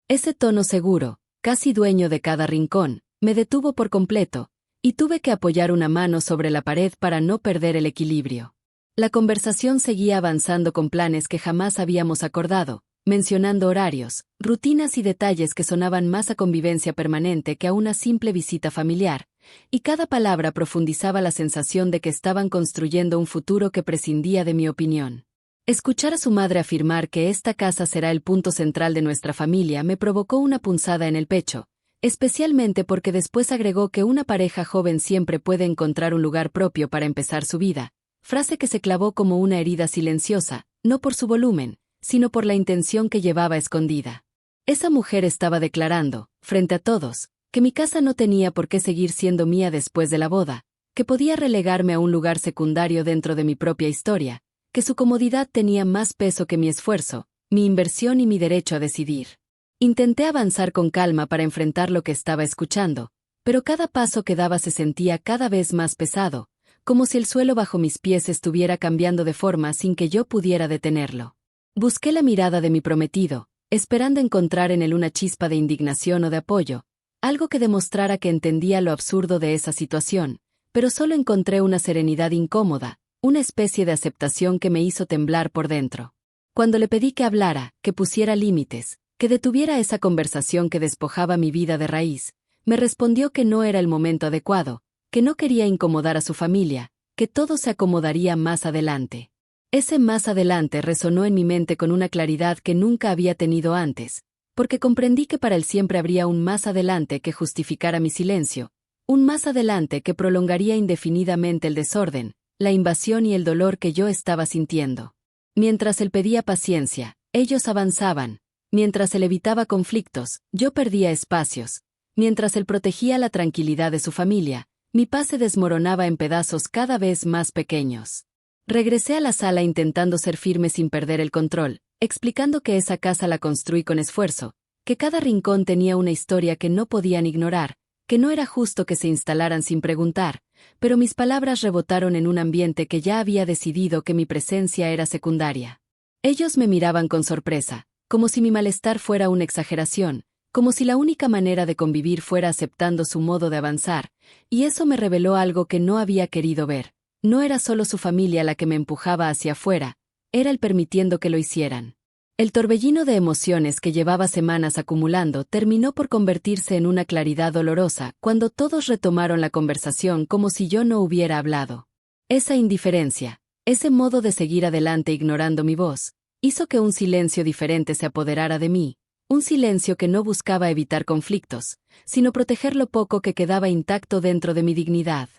Ese tono seguro, casi dueño de cada rincón, me detuvo por completo, y tuve que apoyar una mano sobre la pared para no perder el equilibrio. La conversación seguía avanzando con planes que jamás habíamos acordado, mencionando horarios, rutinas y detalles que sonaban más a convivencia permanente que a una simple visita familiar, y cada palabra profundizaba la sensación de que estaban construyendo un futuro que prescindía de mi opinión. Escuchar a su madre afirmar que esta casa será el punto central de nuestra familia me provocó una punzada en el pecho, especialmente porque después agregó que una pareja joven siempre puede encontrar un lugar propio para empezar su vida, frase que se clavó como una herida silenciosa, no por su volumen, sino por la intención que llevaba escondida. Esa mujer estaba declarando, frente a todos, que mi casa no tenía por qué seguir siendo mía después de la boda, que podía relegarme a un lugar secundario dentro de mi propia historia, que su comodidad tenía más peso que mi esfuerzo, mi inversión y mi derecho a decidir. Intenté avanzar con calma para enfrentar lo que estaba escuchando, pero cada paso que daba se sentía cada vez más pesado, como si el suelo bajo mis pies estuviera cambiando de forma sin que yo pudiera detenerlo. Busqué la mirada de mi prometido, esperando encontrar en él una chispa de indignación o de apoyo, algo que demostrara que entendía lo absurdo de esa situación, pero solo encontré una serenidad incómoda, una especie de aceptación que me hizo temblar por dentro. Cuando le pedí que hablara, que pusiera límites, que detuviera esa conversación que despojaba mi vida de raíz, me respondió que no era el momento adecuado, que no quería incomodar a su familia, que todo se acomodaría más adelante. Ese más adelante resonó en mi mente con una claridad que nunca había tenido antes, porque comprendí que para él siempre habría un más adelante que justificara mi silencio, un más adelante que prolongaría indefinidamente el desorden, la invasión y el dolor que yo estaba sintiendo. Mientras él pedía paciencia, ellos avanzaban. Mientras él evitaba conflictos, yo perdía espacios. Mientras él protegía la tranquilidad de su familia, mi paz se desmoronaba en pedazos cada vez más pequeños. Regresé a la sala intentando ser firme sin perder el control, explicando que esa casa la construí con esfuerzo, que cada rincón tenía una historia que no podían ignorar, que no era justo que se instalaran sin preguntar, pero mis palabras rebotaron en un ambiente que ya había decidido que mi presencia era secundaria. Ellos me miraban con sorpresa, como si mi malestar fuera una exageración, como si la única manera de convivir fuera aceptando su modo de avanzar, y eso me reveló algo que no había querido ver. No era solo su familia la que me empujaba hacia afuera, era el permitiendo que lo hicieran. El torbellino de emociones que llevaba semanas acumulando terminó por convertirse en una claridad dolorosa cuando todos retomaron la conversación como si yo no hubiera hablado. Esa indiferencia, ese modo de seguir adelante ignorando mi voz, hizo que un silencio diferente se apoderara de mí, un silencio que no buscaba evitar conflictos, sino proteger lo poco que quedaba intacto dentro de mi dignidad.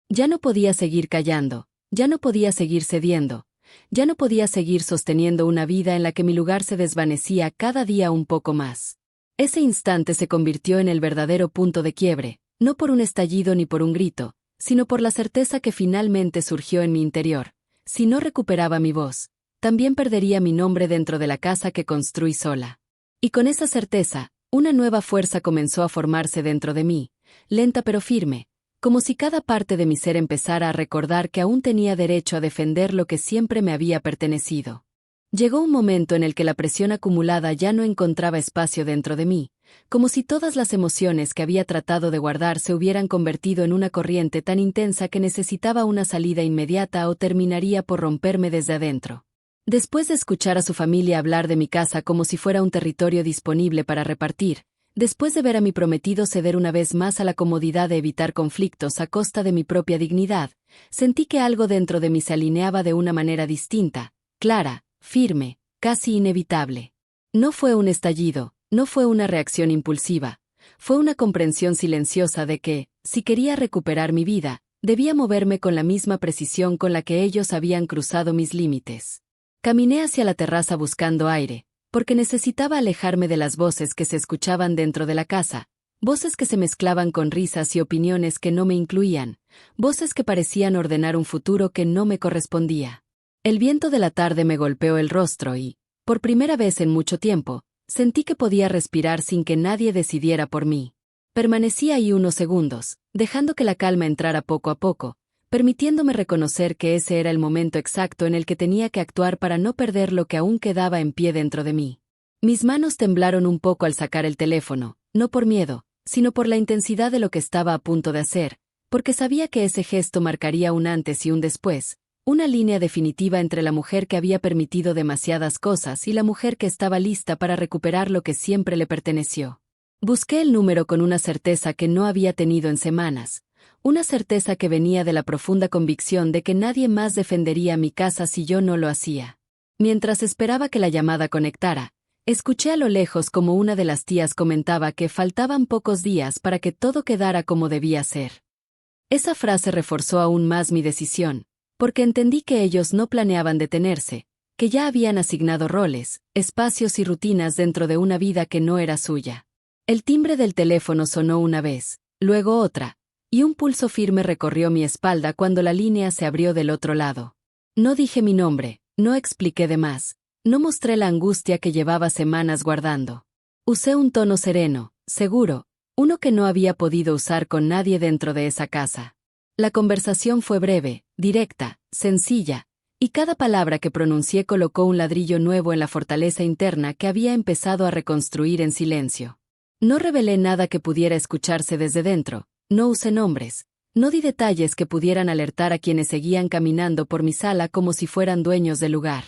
Ya no podía seguir callando, ya no podía seguir cediendo, ya no podía seguir sosteniendo una vida en la que mi lugar se desvanecía cada día un poco más. Ese instante se convirtió en el verdadero punto de quiebre, no por un estallido ni por un grito, sino por la certeza que finalmente surgió en mi interior. Si no recuperaba mi voz, también perdería mi nombre dentro de la casa que construí sola. Y con esa certeza, una nueva fuerza comenzó a formarse dentro de mí, lenta pero firme, como si cada parte de mi ser empezara a recordar que aún tenía derecho a defender lo que siempre me había pertenecido. Llegó un momento en el que la presión acumulada ya no encontraba espacio dentro de mí, como si todas las emociones que había tratado de guardar se hubieran convertido en una corriente tan intensa que necesitaba una salida inmediata o terminaría por romperme desde adentro. Después de escuchar a su familia hablar de mi casa como si fuera un territorio disponible para repartir, Después de ver a mi prometido ceder una vez más a la comodidad de evitar conflictos a costa de mi propia dignidad, sentí que algo dentro de mí se alineaba de una manera distinta, clara, firme, casi inevitable. No fue un estallido, no fue una reacción impulsiva, fue una comprensión silenciosa de que, si quería recuperar mi vida, debía moverme con la misma precisión con la que ellos habían cruzado mis límites. Caminé hacia la terraza buscando aire, porque necesitaba alejarme de las voces que se escuchaban dentro de la casa, voces que se mezclaban con risas y opiniones que no me incluían, voces que parecían ordenar un futuro que no me correspondía. El viento de la tarde me golpeó el rostro y, por primera vez en mucho tiempo, sentí que podía respirar sin que nadie decidiera por mí. Permanecí ahí unos segundos, dejando que la calma entrara poco a poco, permitiéndome reconocer que ese era el momento exacto en el que tenía que actuar para no perder lo que aún quedaba en pie dentro de mí. Mis manos temblaron un poco al sacar el teléfono, no por miedo, sino por la intensidad de lo que estaba a punto de hacer, porque sabía que ese gesto marcaría un antes y un después, una línea definitiva entre la mujer que había permitido demasiadas cosas y la mujer que estaba lista para recuperar lo que siempre le perteneció. Busqué el número con una certeza que no había tenido en semanas, una certeza que venía de la profunda convicción de que nadie más defendería mi casa si yo no lo hacía. Mientras esperaba que la llamada conectara, escuché a lo lejos como una de las tías comentaba que faltaban pocos días para que todo quedara como debía ser. Esa frase reforzó aún más mi decisión, porque entendí que ellos no planeaban detenerse, que ya habían asignado roles, espacios y rutinas dentro de una vida que no era suya. El timbre del teléfono sonó una vez, luego otra, y un pulso firme recorrió mi espalda cuando la línea se abrió del otro lado. No dije mi nombre, no expliqué de más, no mostré la angustia que llevaba semanas guardando. Usé un tono sereno, seguro, uno que no había podido usar con nadie dentro de esa casa. La conversación fue breve, directa, sencilla, y cada palabra que pronuncié colocó un ladrillo nuevo en la fortaleza interna que había empezado a reconstruir en silencio. No revelé nada que pudiera escucharse desde dentro, no usé nombres, no di detalles que pudieran alertar a quienes seguían caminando por mi sala como si fueran dueños del lugar.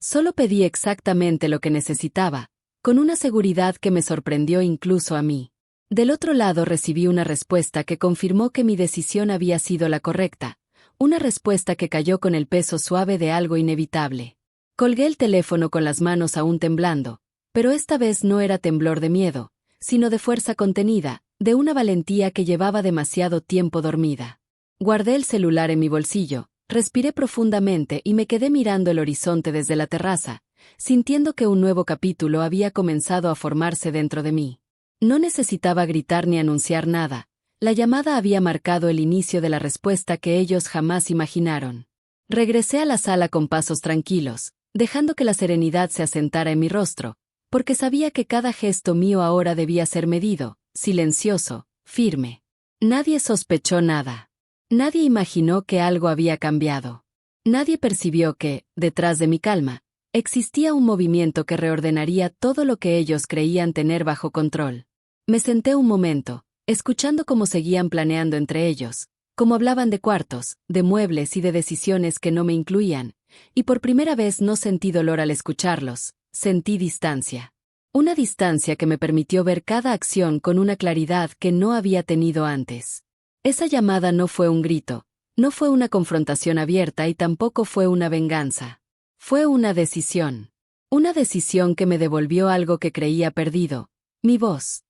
Solo pedí exactamente lo que necesitaba, con una seguridad que me sorprendió incluso a mí. Del otro lado recibí una respuesta que confirmó que mi decisión había sido la correcta, una respuesta que cayó con el peso suave de algo inevitable. Colgué el teléfono con las manos aún temblando, pero esta vez no era temblor de miedo, sino de fuerza contenida, de una valentía que llevaba demasiado tiempo dormida. Guardé el celular en mi bolsillo, respiré profundamente y me quedé mirando el horizonte desde la terraza, sintiendo que un nuevo capítulo había comenzado a formarse dentro de mí. No necesitaba gritar ni anunciar nada, la llamada había marcado el inicio de la respuesta que ellos jamás imaginaron. Regresé a la sala con pasos tranquilos, dejando que la serenidad se asentara en mi rostro, porque sabía que cada gesto mío ahora debía ser medido, silencioso, firme. Nadie sospechó nada. Nadie imaginó que algo había cambiado. Nadie percibió que, detrás de mi calma, existía un movimiento que reordenaría todo lo que ellos creían tener bajo control. Me senté un momento, escuchando cómo seguían planeando entre ellos, cómo hablaban de cuartos, de muebles y de decisiones que no me incluían, y por primera vez no sentí dolor al escucharlos, sentí distancia. Una distancia que me permitió ver cada acción con una claridad que no había tenido antes. Esa llamada no fue un grito, no fue una confrontación abierta y tampoco fue una venganza. Fue una decisión. Una decisión que me devolvió algo que creía perdido, mi voz.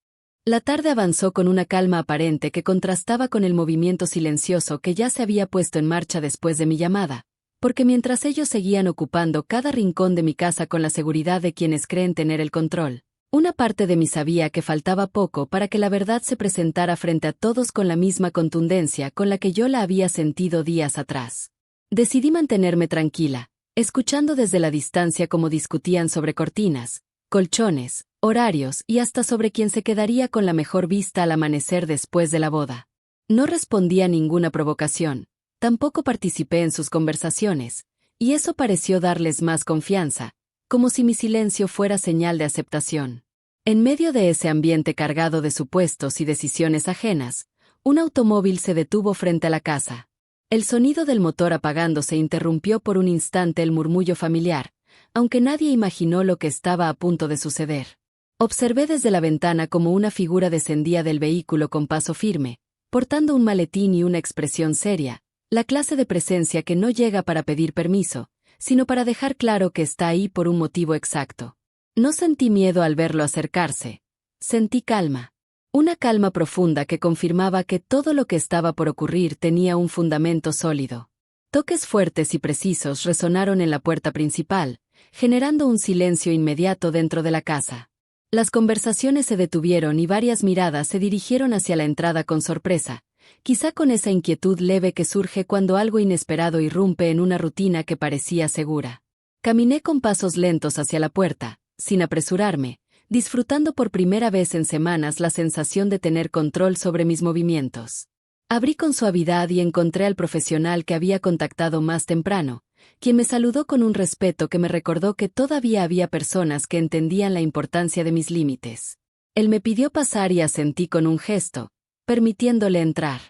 La tarde avanzó con una calma aparente que contrastaba con el movimiento silencioso que ya se había puesto en marcha después de mi llamada, porque mientras ellos seguían ocupando cada rincón de mi casa con la seguridad de quienes creen tener el control, una parte de mí sabía que faltaba poco para que la verdad se presentara frente a todos con la misma contundencia con la que yo la había sentido días atrás. Decidí mantenerme tranquila, escuchando desde la distancia cómo discutían sobre cortinas, colchones, horarios y hasta sobre quién se quedaría con la mejor vista al amanecer después de la boda. No respondí a ninguna provocación, tampoco participé en sus conversaciones, y eso pareció darles más confianza, como si mi silencio fuera señal de aceptación. En medio de ese ambiente cargado de supuestos y decisiones ajenas, un automóvil se detuvo frente a la casa. El sonido del motor apagándose interrumpió por un instante el murmullo familiar, aunque nadie imaginó lo que estaba a punto de suceder. Observé desde la ventana cómo una figura descendía del vehículo con paso firme, portando un maletín y una expresión seria, la clase de presencia que no llega para pedir permiso, sino para dejar claro que está ahí por un motivo exacto. No sentí miedo al verlo acercarse. Sentí calma. Una calma profunda que confirmaba que todo lo que estaba por ocurrir tenía un fundamento sólido. Toques fuertes y precisos resonaron en la puerta principal, generando un silencio inmediato dentro de la casa. Las conversaciones se detuvieron y varias miradas se dirigieron hacia la entrada con sorpresa, quizá con esa inquietud leve que surge cuando algo inesperado irrumpe en una rutina que parecía segura. Caminé con pasos lentos hacia la puerta, sin apresurarme, disfrutando por primera vez en semanas la sensación de tener control sobre mis movimientos. Abrí con suavidad y encontré al profesional que había contactado más temprano, quien me saludó con un respeto que me recordó que todavía había personas que entendían la importancia de mis límites. Él me pidió pasar y asentí con un gesto, permitiéndole entrar.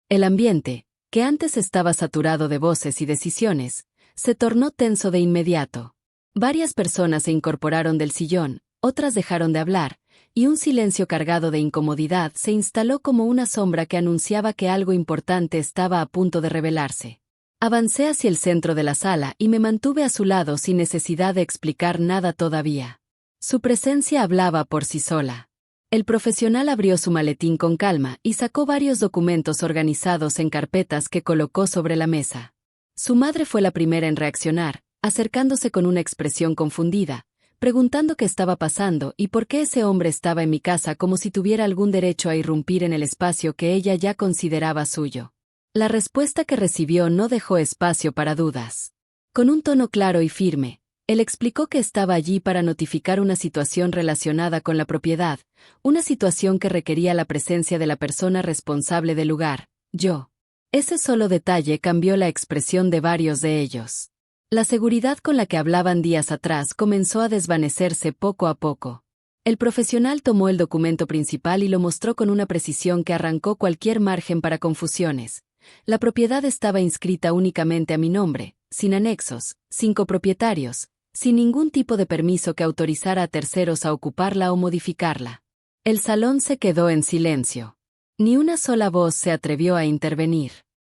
El ambiente, que antes estaba saturado de voces y decisiones, se tornó tenso de inmediato. Varias personas se incorporaron del sillón, otras dejaron de hablar, y un silencio cargado de incomodidad se instaló como una sombra que anunciaba que algo importante estaba a punto de revelarse. Avancé hacia el centro de la sala y me mantuve a su lado sin necesidad de explicar nada todavía. Su presencia hablaba por sí sola. El profesional abrió su maletín con calma y sacó varios documentos organizados en carpetas que colocó sobre la mesa. Su madre fue la primera en reaccionar, acercándose con una expresión confundida, preguntando qué estaba pasando y por qué ese hombre estaba en mi casa como si tuviera algún derecho a irrumpir en el espacio que ella ya consideraba suyo. La respuesta que recibió no dejó espacio para dudas. Con un tono claro y firme, él explicó que estaba allí para notificar una situación relacionada con la propiedad, una situación que requería la presencia de la persona responsable del lugar, yo. Ese solo detalle cambió la expresión de varios de ellos. La seguridad con la que hablaban días atrás comenzó a desvanecerse poco a poco. El profesional tomó el documento principal y lo mostró con una precisión que arrancó cualquier margen para confusiones. La propiedad estaba inscrita únicamente a mi nombre, sin anexos, sin copropietarios, sin ningún tipo de permiso que autorizara a terceros a ocuparla o modificarla. El salón se quedó en silencio. Ni una sola voz se atrevió a intervenir.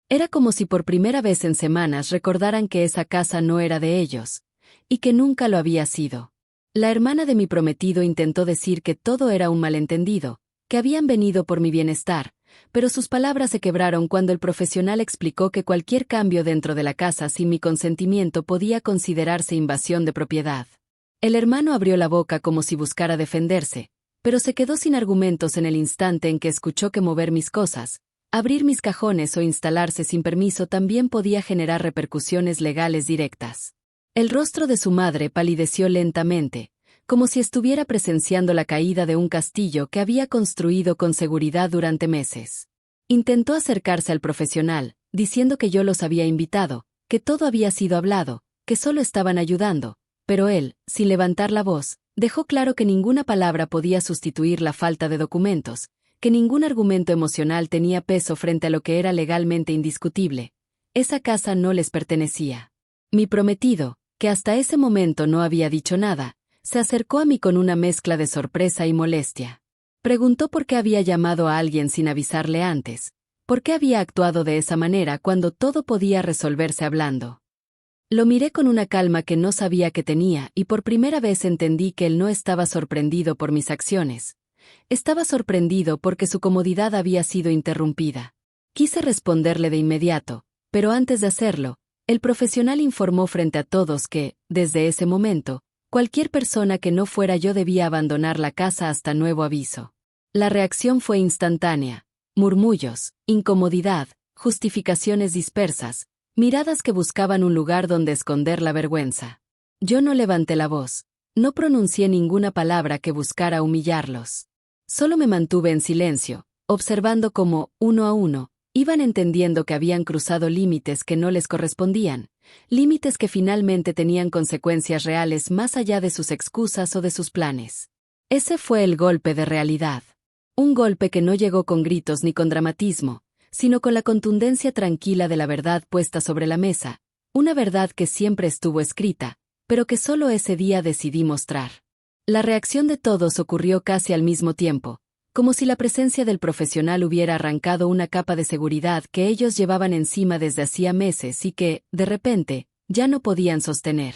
Era como si por primera vez en semanas recordaran que esa casa no era de ellos, y que nunca lo había sido. La hermana de mi prometido intentó decir que todo era un malentendido, que habían venido por mi bienestar, pero sus palabras se quebraron cuando el profesional explicó que cualquier cambio dentro de la casa sin mi consentimiento podía considerarse invasión de propiedad. El hermano abrió la boca como si buscara defenderse, pero se quedó sin argumentos en el instante en que escuchó que mover mis cosas, abrir mis cajones o instalarse sin permiso también podía generar repercusiones legales directas. El rostro de su madre palideció lentamente, como si estuviera presenciando la caída de un castillo que había construido con seguridad durante meses. Intentó acercarse al profesional, diciendo que yo los había invitado, que todo había sido hablado, que solo estaban ayudando, pero él, sin levantar la voz, dejó claro que ninguna palabra podía sustituir la falta de documentos, que ningún argumento emocional tenía peso frente a lo que era legalmente indiscutible. Esa casa no les pertenecía. Mi prometido, que hasta ese momento no había dicho nada, se acercó a mí con una mezcla de sorpresa y molestia. Preguntó por qué había llamado a alguien sin avisarle antes, por qué había actuado de esa manera cuando todo podía resolverse hablando. Lo miré con una calma que no sabía que tenía y por primera vez entendí que él no estaba sorprendido por mis acciones. Estaba sorprendido porque su comodidad había sido interrumpida. Quise responderle de inmediato, pero antes de hacerlo, el profesional informó frente a todos que, desde ese momento, cualquier persona que no fuera yo debía abandonar la casa hasta nuevo aviso. La reacción fue instantánea. Murmullos, incomodidad, justificaciones dispersas, miradas que buscaban un lugar donde esconder la vergüenza. Yo no levanté la voz, no pronuncié ninguna palabra que buscara humillarlos. Solo me mantuve en silencio, observando cómo, uno a uno, iban entendiendo que habían cruzado límites que no les correspondían, límites que finalmente tenían consecuencias reales más allá de sus excusas o de sus planes. Ese fue el golpe de realidad. Un golpe que no llegó con gritos ni con dramatismo, sino con la contundencia tranquila de la verdad puesta sobre la mesa, una verdad que siempre estuvo escrita, pero que solo ese día decidí mostrar. La reacción de todos ocurrió casi al mismo tiempo, como si la presencia del profesional hubiera arrancado una capa de seguridad que ellos llevaban encima desde hacía meses y que, de repente, ya no podían sostener.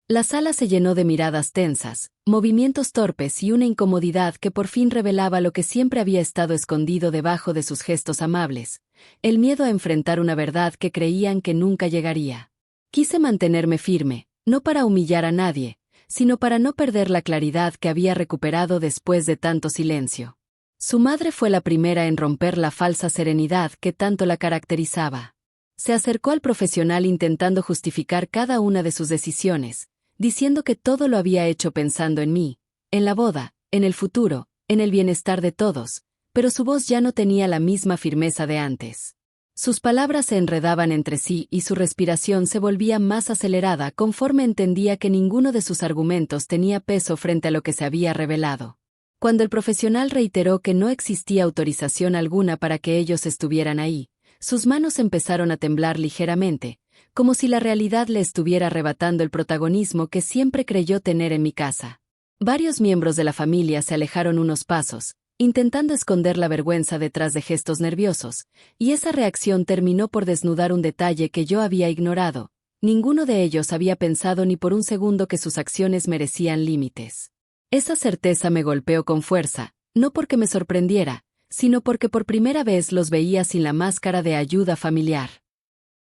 La sala se llenó de miradas tensas, movimientos torpes y una incomodidad que por fin revelaba lo que siempre había estado escondido debajo de sus gestos amables, el miedo a enfrentar una verdad que creían que nunca llegaría. Quise mantenerme firme, no para humillar a nadie, sino para no perder la claridad que había recuperado después de tanto silencio. Su madre fue la primera en romper la falsa serenidad que tanto la caracterizaba. Se acercó al profesional intentando justificar cada una de sus decisiones, diciendo que todo lo había hecho pensando en mí, en la boda, en el futuro, en el bienestar de todos, pero su voz ya no tenía la misma firmeza de antes. Sus palabras se enredaban entre sí y su respiración se volvía más acelerada conforme entendía que ninguno de sus argumentos tenía peso frente a lo que se había revelado. Cuando el profesional reiteró que no existía autorización alguna para que ellos estuvieran ahí, sus manos empezaron a temblar ligeramente, como si la realidad le estuviera arrebatando el protagonismo que siempre creyó tener en mi casa. Varios miembros de la familia se alejaron unos pasos, intentando esconder la vergüenza detrás de gestos nerviosos, y esa reacción terminó por desnudar un detalle que yo había ignorado. Ninguno de ellos había pensado ni por un segundo que sus acciones merecían límites. Esa certeza me golpeó con fuerza, no porque me sorprendiera, sino porque por primera vez los veía sin la máscara de ayuda familiar.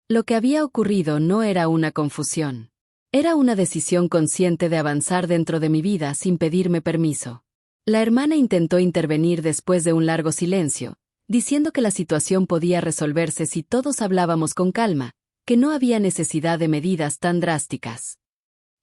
Lo que había ocurrido no era una confusión. Era una decisión consciente de avanzar dentro de mi vida sin pedirme permiso. La hermana intentó intervenir después de un largo silencio, diciendo que la situación podía resolverse si todos hablábamos con calma, que no había necesidad de medidas tan drásticas.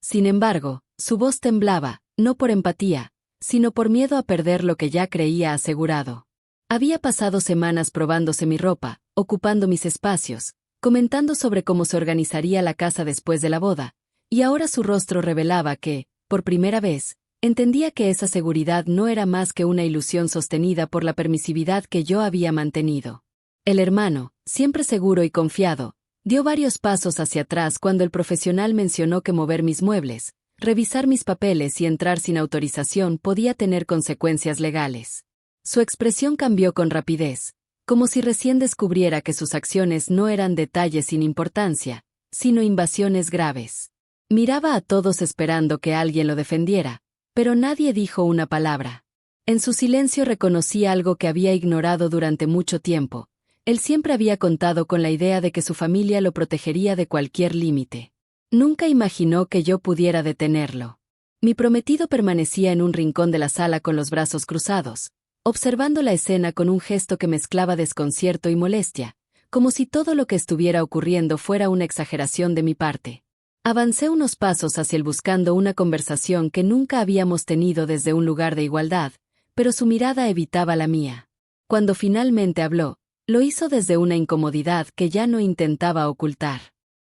Sin embargo, su voz temblaba, no por empatía, sino por miedo a perder lo que ya creía asegurado. Había pasado semanas probándose mi ropa, ocupando mis espacios, comentando sobre cómo se organizaría la casa después de la boda, y ahora su rostro revelaba que, por primera vez, entendía que esa seguridad no era más que una ilusión sostenida por la permisividad que yo había mantenido. El hermano, siempre seguro y confiado, dio varios pasos hacia atrás cuando el profesional mencionó que mover mis muebles, revisar mis papeles y entrar sin autorización podía tener consecuencias legales. Su expresión cambió con rapidez, como si recién descubriera que sus acciones no eran detalles sin importancia, sino invasiones graves. Miraba a todos esperando que alguien lo defendiera, pero nadie dijo una palabra. En su silencio reconocí algo que había ignorado durante mucho tiempo. Él siempre había contado con la idea de que su familia lo protegería de cualquier límite. Nunca imaginó que yo pudiera detenerlo. Mi prometido permanecía en un rincón de la sala con los brazos cruzados, observando la escena con un gesto que mezclaba desconcierto y molestia, como si todo lo que estuviera ocurriendo fuera una exageración de mi parte. Avancé unos pasos hacia él buscando una conversación que nunca habíamos tenido desde un lugar de igualdad, pero su mirada evitaba la mía. Cuando finalmente habló, lo hizo desde una incomodidad que ya no intentaba ocultar.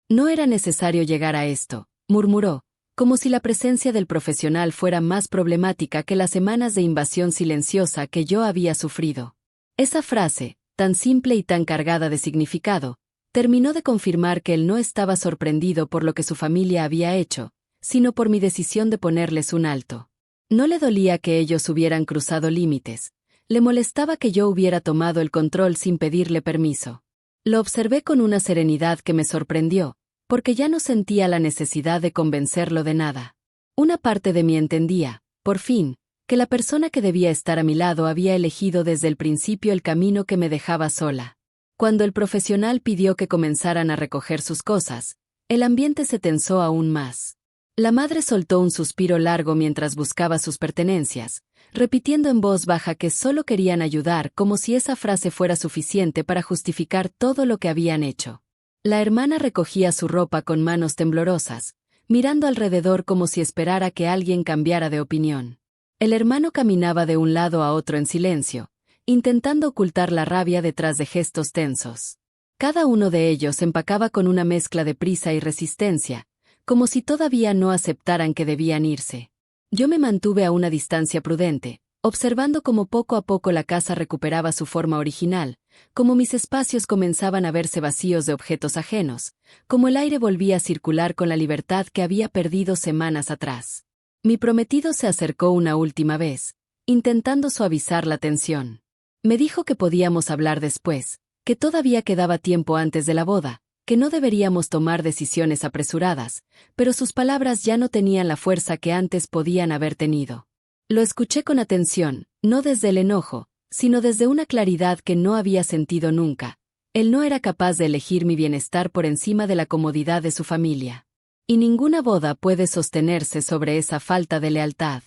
No era necesario llegar a esto, murmuró, como si la presencia del profesional fuera más problemática que las semanas de invasión silenciosa que yo había sufrido. Esa frase, tan simple y tan cargada de significado, terminó de confirmar que él no estaba sorprendido por lo que su familia había hecho, sino por mi decisión de ponerles un alto. No le dolía que ellos hubieran cruzado límites, le molestaba que yo hubiera tomado el control sin pedirle permiso. Lo observé con una serenidad que me sorprendió, porque ya no sentía la necesidad de convencerlo de nada. Una parte de mí entendía, por fin, que la persona que debía estar a mi lado había elegido desde el principio el camino que me dejaba sola. Cuando el profesional pidió que comenzaran a recoger sus cosas, el ambiente se tensó aún más. La madre soltó un suspiro largo mientras buscaba sus pertenencias, repitiendo en voz baja que solo querían ayudar como si esa frase fuera suficiente para justificar todo lo que habían hecho. La hermana recogía su ropa con manos temblorosas, mirando alrededor como si esperara que alguien cambiara de opinión. El hermano caminaba de un lado a otro en silencio, intentando ocultar la rabia detrás de gestos tensos. Cada uno de ellos empacaba con una mezcla de prisa y resistencia, como si todavía no aceptaran que debían irse. Yo me mantuve a una distancia prudente, observando cómo poco a poco la casa recuperaba su forma original, cómo mis espacios comenzaban a verse vacíos de objetos ajenos, cómo el aire volvía a circular con la libertad que había perdido semanas atrás. Mi prometido se acercó una última vez, intentando suavizar la tensión. Me dijo que podíamos hablar después, que todavía quedaba tiempo antes de la boda, que no deberíamos tomar decisiones apresuradas, pero sus palabras ya no tenían la fuerza que antes podían haber tenido. Lo escuché con atención, no desde el enojo, sino desde una claridad que no había sentido nunca. Él no era capaz de elegir mi bienestar por encima de la comodidad de su familia. Y ninguna boda puede sostenerse sobre esa falta de lealtad.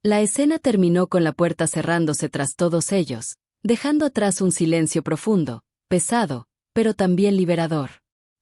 La escena terminó con la puerta cerrándose tras todos ellos, dejando atrás un silencio profundo, pesado, pero también liberador.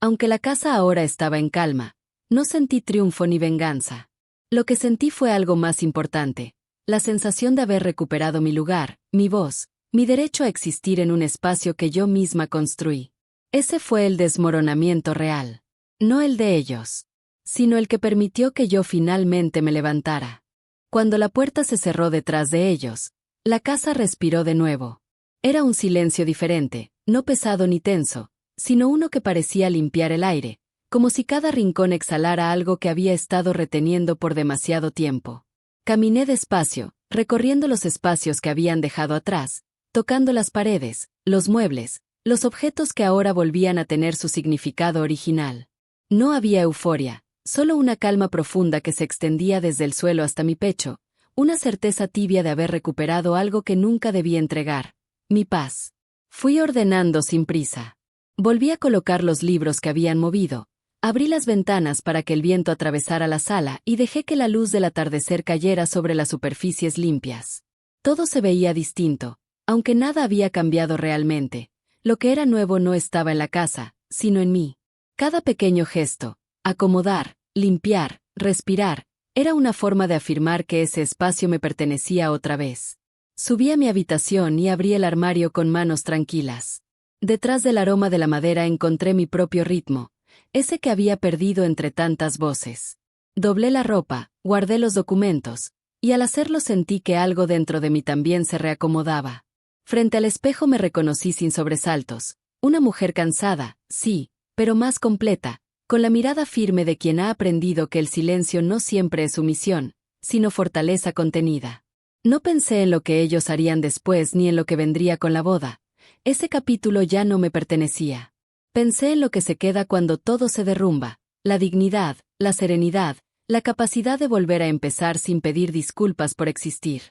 Aunque la casa ahora estaba en calma, no sentí triunfo ni venganza. Lo que sentí fue algo más importante, la sensación de haber recuperado mi lugar, mi voz, mi derecho a existir en un espacio que yo misma construí. Ese fue el desmoronamiento real. No el de ellos, sino el que permitió que yo finalmente me levantara. Cuando la puerta se cerró detrás de ellos, la casa respiró de nuevo. Era un silencio diferente, no pesado ni tenso, sino uno que parecía limpiar el aire, como si cada rincón exhalara algo que había estado reteniendo por demasiado tiempo. Caminé despacio, recorriendo los espacios que habían dejado atrás, tocando las paredes, los muebles, los objetos que ahora volvían a tener su significado original. No había euforia, solo una calma profunda que se extendía desde el suelo hasta mi pecho, una certeza tibia de haber recuperado algo que nunca debí entregar, mi paz. Fui ordenando sin prisa. Volví a colocar los libros que habían movido, abrí las ventanas para que el viento atravesara la sala y dejé que la luz del atardecer cayera sobre las superficies limpias. Todo se veía distinto, aunque nada había cambiado realmente. Lo que era nuevo no estaba en la casa, sino en mí. Cada pequeño gesto, acomodar, limpiar, respirar, era una forma de afirmar que ese espacio me pertenecía otra vez. Subí a mi habitación y abrí el armario con manos tranquilas. Detrás del aroma de la madera encontré mi propio ritmo, ese que había perdido entre tantas voces. Doblé la ropa, guardé los documentos, y al hacerlo sentí que algo dentro de mí también se reacomodaba. Frente al espejo me reconocí sin sobresaltos, una mujer cansada, sí, pero más completa, con la mirada firme de quien ha aprendido que el silencio no siempre es sumisión, sino fortaleza contenida. No pensé en lo que ellos harían después ni en lo que vendría con la boda. Ese capítulo ya no me pertenecía. Pensé en lo que se queda cuando todo se derrumba, la dignidad, la serenidad, la capacidad de volver a empezar sin pedir disculpas por existir.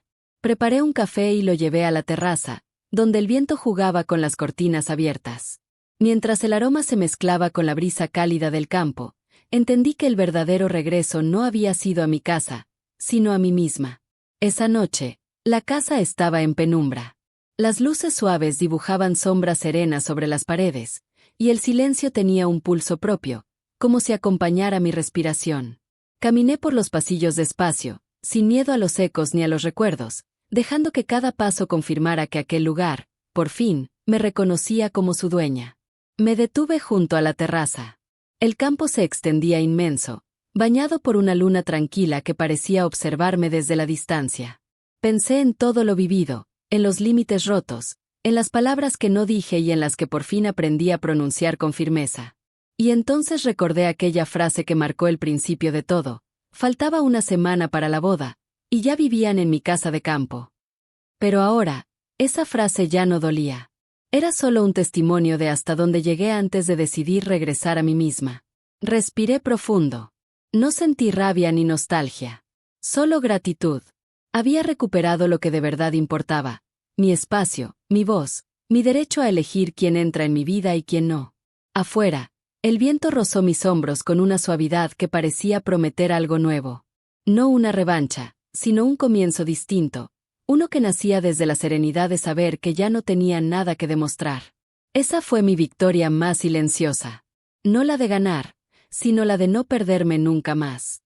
Preparé un café y lo llevé a la terraza, donde el viento jugaba con las cortinas abiertas. Mientras el aroma se mezclaba con la brisa cálida del campo, entendí que el verdadero regreso no había sido a mi casa, sino a mí misma. Esa noche, la casa estaba en penumbra. Las luces suaves dibujaban sombras serenas sobre las paredes, y el silencio tenía un pulso propio, como si acompañara mi respiración. Caminé por los pasillos despacio, sin miedo a los ecos ni a los recuerdos, dejando que cada paso confirmara que aquel lugar, por fin, me reconocía como su dueña. Me detuve junto a la terraza. El campo se extendía inmenso, bañado por una luna tranquila que parecía observarme desde la distancia. Pensé en todo lo vivido, en los límites rotos, en las palabras que no dije y en las que por fin aprendí a pronunciar con firmeza. Y entonces recordé aquella frase que marcó el principio de todo. Faltaba una semana para la boda, y ya vivían en mi casa de campo. Pero ahora, esa frase ya no dolía. Era solo un testimonio de hasta dónde llegué antes de decidir regresar a mí misma. Respiré profundo. No sentí rabia ni nostalgia. Solo gratitud. Había recuperado lo que de verdad importaba. Mi espacio, mi voz, mi derecho a elegir quién entra en mi vida y quién no. Afuera, el viento rozó mis hombros con una suavidad que parecía prometer algo nuevo. No una revancha, sino un comienzo distinto, uno que nacía desde la serenidad de saber que ya no tenía nada que demostrar. Esa fue mi victoria más silenciosa. No la de ganar, sino la de no perderme nunca más.